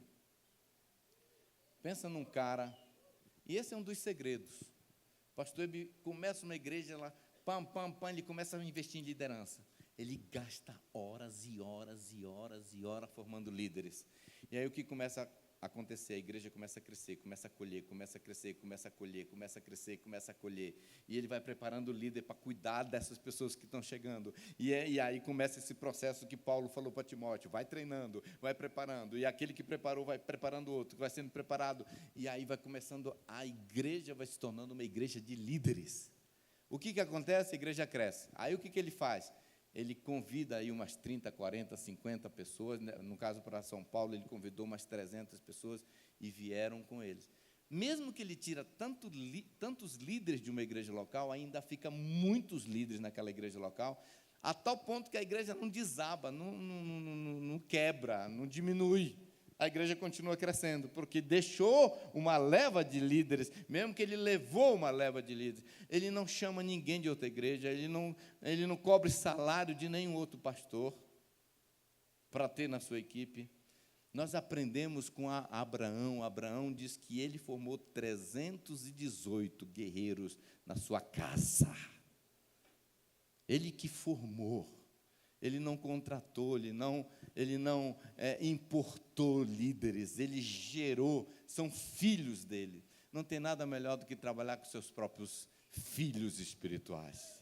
Pensa num cara... E esse é um dos segredos. O pastor Abe começa uma igreja lá, ele começa a investir em liderança. Ele gasta horas e horas e horas e horas formando líderes. E aí o que começa a acontecer? A igreja começa a crescer, começa a colher, começa a crescer, começa a colher, começa a crescer, começa a colher. E ele vai preparando o líder para cuidar dessas pessoas que estão chegando. E aí começa esse processo que Paulo falou para Timóteo, vai treinando, vai preparando. E aquele que preparou vai preparando outro, que vai sendo preparado. E aí vai começando, a igreja vai se tornando uma igreja de líderes. O que acontece? A igreja cresce. Aí o que ele faz? Ele convida aí umas 30, 40, 50 pessoas, né? No caso para São Paulo, ele convidou umas 300 pessoas e vieram com eles. Mesmo que ele tira tantos líderes de uma igreja local, ainda fica muitos líderes naquela igreja local, a tal ponto que a igreja não desaba, não quebra, não diminui. A igreja continua crescendo, porque deixou uma leva de líderes, mesmo que ele levou uma leva de líderes, ele não chama ninguém de outra igreja, ele não cobre salário de nenhum outro pastor para ter na sua equipe. Nós aprendemos com Abraão. Abraão diz que ele formou 318 guerreiros na sua casa. Ele que formou. Ele não contratou, ele não importou líderes, ele gerou, são filhos dele. Não tem nada melhor do que trabalhar com seus próprios filhos espirituais.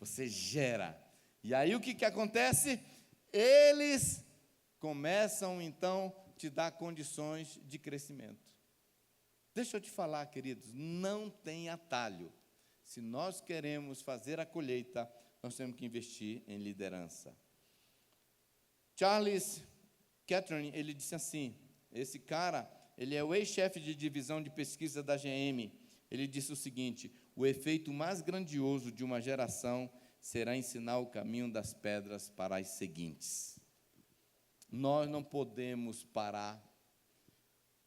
Você gera. E aí o que acontece? Eles começam, então, a te dar condições de crescimento. Deixa eu te falar, queridos, não tem atalho. Se nós queremos fazer a colheita, nós temos que investir em liderança. Charles Kettering, ele disse assim, esse cara, ele é o ex-chefe de divisão de pesquisa da GM, ele disse o seguinte, o efeito mais grandioso de uma geração será ensinar o caminho das pedras para as seguintes. Nós não podemos parar.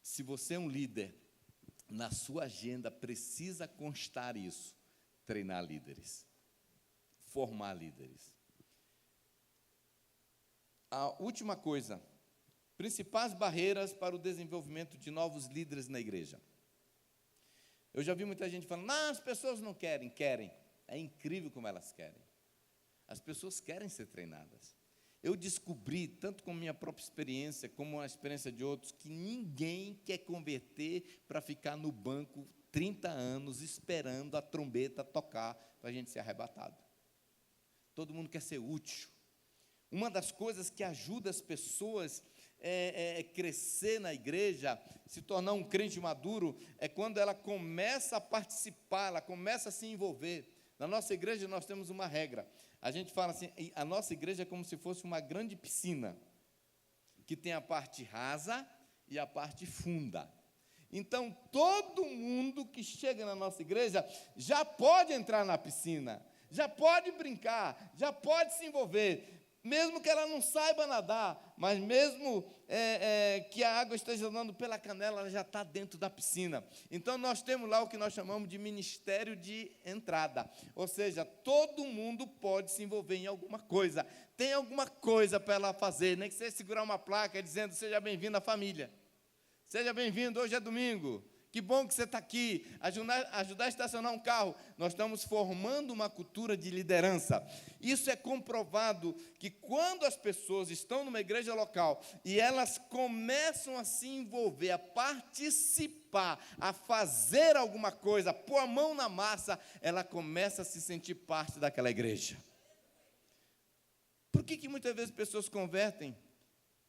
Se você é um líder, na sua agenda precisa constar isso, treinar líderes. Formar líderes. A última coisa, principais barreiras para o desenvolvimento de novos líderes na igreja. Eu já vi muita gente falando, não, as pessoas não querem. É incrível como elas querem. As pessoas querem ser treinadas. Eu descobri, tanto com minha própria experiência, como a experiência de outros, que ninguém quer converter para ficar no banco 30 anos esperando a trombeta tocar para a gente ser arrebatado. Todo mundo quer ser útil. Uma das coisas que ajuda as pessoas crescer na igreja, se tornar um crente maduro, é quando ela começa a participar, ela começa a se envolver. Na nossa igreja nós temos uma regra. A gente fala assim, a nossa igreja é como se fosse uma grande piscina, que tem a parte rasa e a parte funda. Então, todo mundo que chega na nossa igreja já pode entrar na piscina, já pode brincar, já pode se envolver, mesmo que ela não saiba nadar, mas mesmo que a água esteja dando pela canela, ela já está dentro da piscina. Então, nós temos lá o que nós chamamos de ministério de entrada, ou seja, todo mundo pode se envolver em alguma coisa, tem alguma coisa para ela fazer, nem que seja segurar uma placa dizendo, seja bem-vindo à família, seja bem-vindo, hoje é domingo, que bom que você está aqui, ajudar a estacionar um carro. Nós estamos formando uma cultura de liderança. Isso é comprovado que quando as pessoas estão numa igreja local e elas começam a se envolver, a participar, a fazer alguma coisa, a pôr a mão na massa, ela começa a se sentir parte daquela igreja. Por que muitas vezes pessoas convertem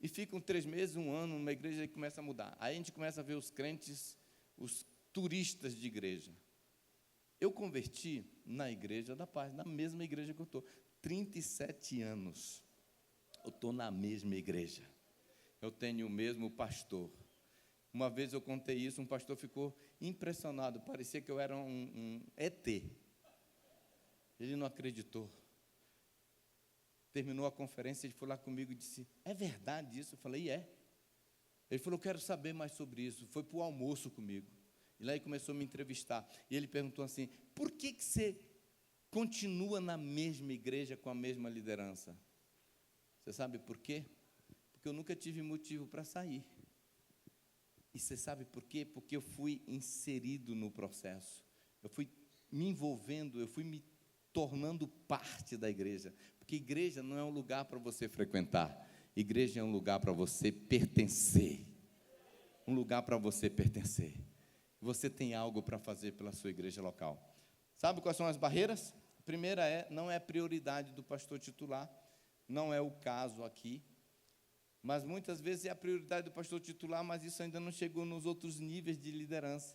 e ficam 3 meses, 1 ano numa igreja e começa a mudar? Aí a gente começa a ver os crentes, os turistas de igreja. Eu converti na Igreja da Paz, na mesma igreja que eu estou. 37 anos. Eu estou na mesma igreja. Eu tenho o mesmo pastor. Uma vez eu contei isso, um pastor ficou impressionado, parecia que eu era um ET. Ele não acreditou. Terminou a conferência, ele foi lá comigo e disse, é verdade isso? Eu falei, é. Ele falou, quero saber mais sobre isso. Foi para o almoço comigo. E lá ele começou a me entrevistar. E ele perguntou assim, por que você continua na mesma igreja com a mesma liderança? Você sabe por quê? Porque eu nunca tive motivo para sair. E você sabe por quê? Porque eu fui inserido no processo. Eu fui me envolvendo, eu fui me tornando parte da igreja. Porque igreja não é um lugar para você frequentar. Igreja é um lugar para você pertencer. Um lugar para você pertencer. Você tem algo para fazer pela sua igreja local. Sabe quais são as barreiras? A primeira não é prioridade do pastor titular. Não é o caso aqui. Mas muitas vezes é a prioridade do pastor titular, mas isso ainda não chegou nos outros níveis de liderança.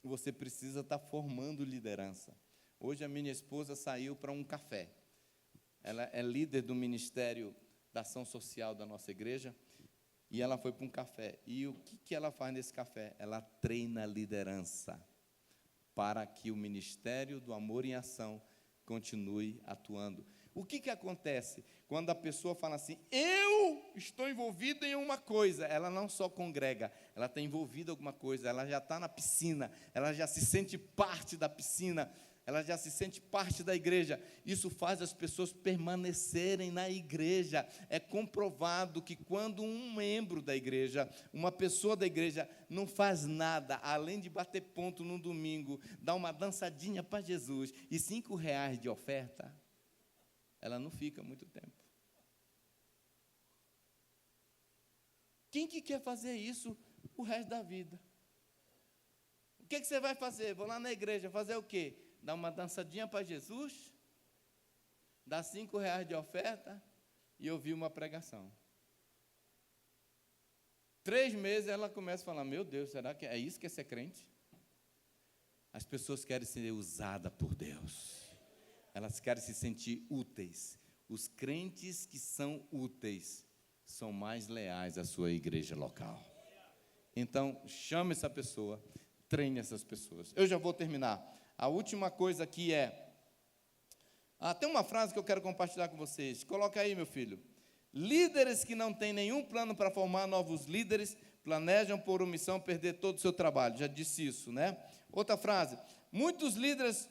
Você precisa estar formando liderança. Hoje a minha esposa saiu para um café. Ela é líder do Ministério da Ação Social da nossa igreja, e ela foi para um café. E o que ela faz nesse café? Ela treina a liderança para que o Ministério do Amor em Ação continue atuando. O que acontece quando a pessoa fala assim, eu estou envolvido em uma coisa? Ela não só congrega, ela está envolvida em alguma coisa, ela já está na piscina, ela já se sente parte da piscina, ela já se sente parte da igreja. Isso faz as pessoas permanecerem na igreja. É comprovado que quando um membro da igreja, uma pessoa da igreja, não faz nada, além de bater ponto no domingo, dar uma dançadinha para Jesus e R$5 de oferta, ela não fica muito tempo. Quem que quer fazer isso o resto da vida? O que você vai fazer? Vou lá na igreja, fazer o quê? Dar uma dançadinha para Jesus, dar R$5 de oferta e ouvir uma pregação. 3 meses ela começa a falar, meu Deus, será que é isso que é ser crente? As pessoas querem ser usadas por Deus. Elas querem se sentir úteis. Os crentes que são úteis são mais leais à sua igreja local. Então, chame essa pessoa, treine essas pessoas. Eu já vou terminar. A última coisa aqui tem uma frase que eu quero compartilhar com vocês. Coloca aí, meu filho. Líderes que não têm nenhum plano para formar novos líderes, planejam por omissão perder todo o seu trabalho. Já disse isso, né? Outra frase. Muitos líderes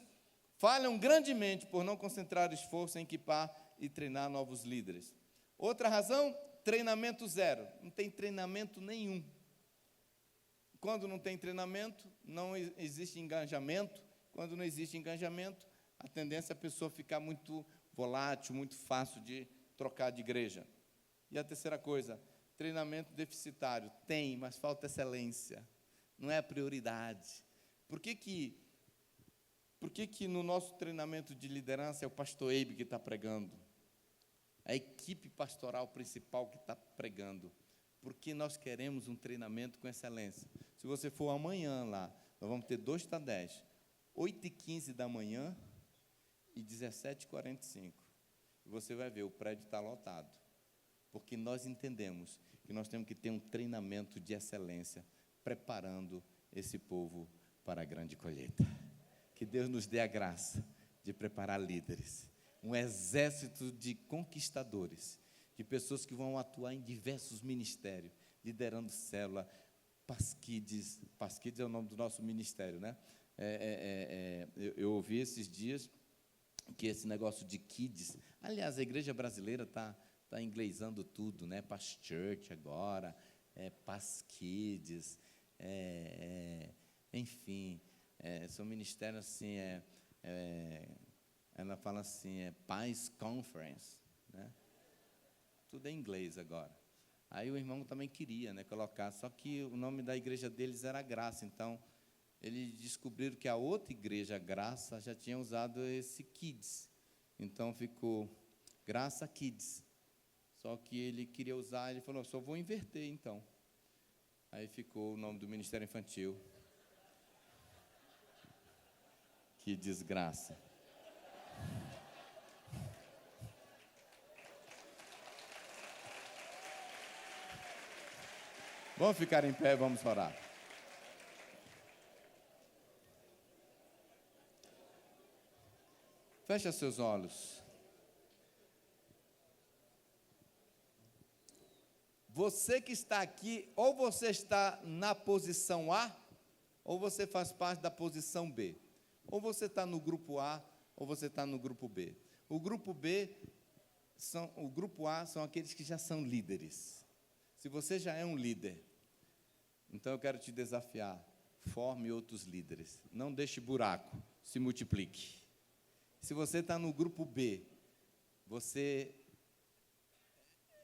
falham grandemente por não concentrar esforço em equipar e treinar novos líderes. Outra razão, treinamento zero. Não tem treinamento nenhum. Quando não tem treinamento, não existe engajamento. Quando não existe engajamento, a tendência é a pessoa ficar muito volátil, muito fácil de trocar de igreja. E a terceira coisa, treinamento deficitário. Tem, mas falta excelência. Não é a prioridade. Por que Por que no nosso treinamento de liderança é o pastor Eibe que está pregando? A equipe pastoral principal que está pregando? Porque nós queremos um treinamento com excelência. Se você for amanhã lá, nós vamos ter 2 para 10, 8h15 da manhã e 17h45. E você vai ver, o prédio está lotado. Porque nós entendemos que nós temos que ter um treinamento de excelência, preparando esse povo para a grande colheita. Que Deus nos dê a graça de preparar líderes, um exército de conquistadores, de pessoas que vão atuar em diversos ministérios, liderando célula, Pasquides é o nome do nosso ministério, né? Eu ouvi esses dias que esse negócio de kids, aliás, a igreja brasileira está inglesando tudo, né? Past Church agora, Pasquides, enfim, são ministérios assim, ela fala assim, Pais Conference, né? Tudo em inglês agora. Aí o irmão também queria, né, colocar, só que o nome da igreja deles era Graça, então eles descobriram que a outra igreja, Graça, já tinha usado esse Kids, então ficou Graça Kids, só que ele queria usar, ele falou, só vou inverter então. Aí ficou o nome do Ministério Infantil, que desgraça. Vamos ficar em pé, vamos orar. Feche seus olhos. Você que está aqui, ou você está na posição A, ou você faz parte da posição B. Ou você está no grupo A, ou você está no grupo B. O grupo A são aqueles que já são líderes. Se você já é um líder, então eu quero te desafiar, forme outros líderes, não deixe buraco, se multiplique. Se você está no grupo B, você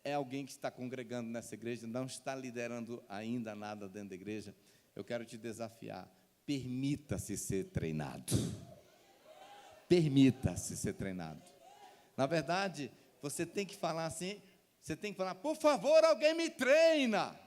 é alguém que está congregando nessa igreja, não está liderando ainda nada dentro da igreja, eu quero te desafiar, permita-se ser treinado. Permita-se ser treinado. Na verdade, você tem que falar assim, você tem que falar, por favor, alguém me treina,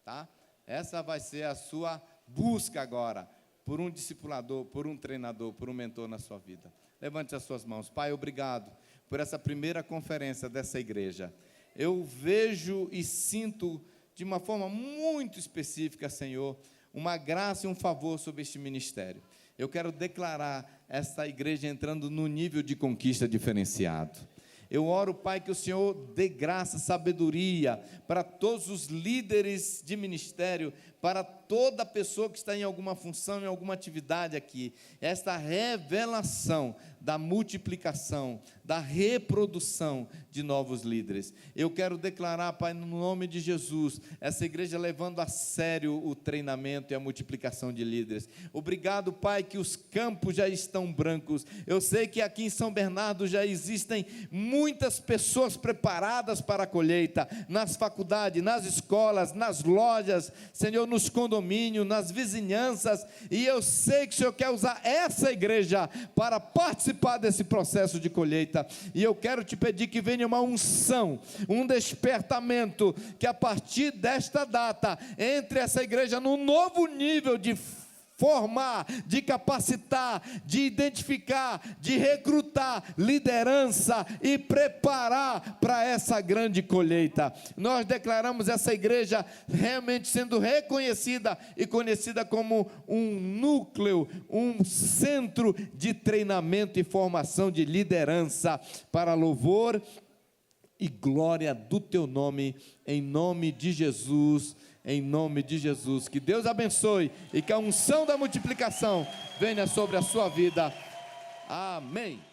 tá? Essa vai ser a sua busca agora, por um discipulador, por um treinador, por um mentor na sua vida. Levante as suas mãos. Pai, obrigado por essa primeira conferência dessa igreja. Eu vejo e sinto de uma forma muito específica, Senhor, uma graça e um favor sobre este ministério. Eu quero declarar esta igreja entrando no nível de conquista diferenciado. Eu oro, Pai, que o Senhor dê graça, sabedoria para todos os líderes de ministério, para toda pessoa que está em alguma função, em alguma atividade aqui. Esta revelação da multiplicação, da reprodução de novos líderes. Eu quero declarar, Pai, no nome de Jesus, essa igreja levando a sério o treinamento e a multiplicação de líderes. Obrigado, Pai, que os campos já estão brancos. Eu sei que aqui em São Bernardo já existem muitas pessoas preparadas para a colheita, nas faculdades, nas escolas, nas lojas, Senhor, nos condomínios, nas vizinhanças, e eu sei que o Senhor quer usar essa igreja para participar desse processo de colheita, e eu quero te pedir que venha uma unção, um despertamento, que a partir desta data, entre essa igreja num novo nível de formar, de capacitar, de identificar, de recrutar liderança e preparar para essa grande colheita. Nós declaramos essa igreja realmente sendo reconhecida e conhecida como um núcleo, um centro de treinamento e formação de liderança para louvor e glória do teu nome, em nome de Jesus. Em nome de Jesus, que Deus abençoe e que a unção da multiplicação venha sobre a sua vida. Amém.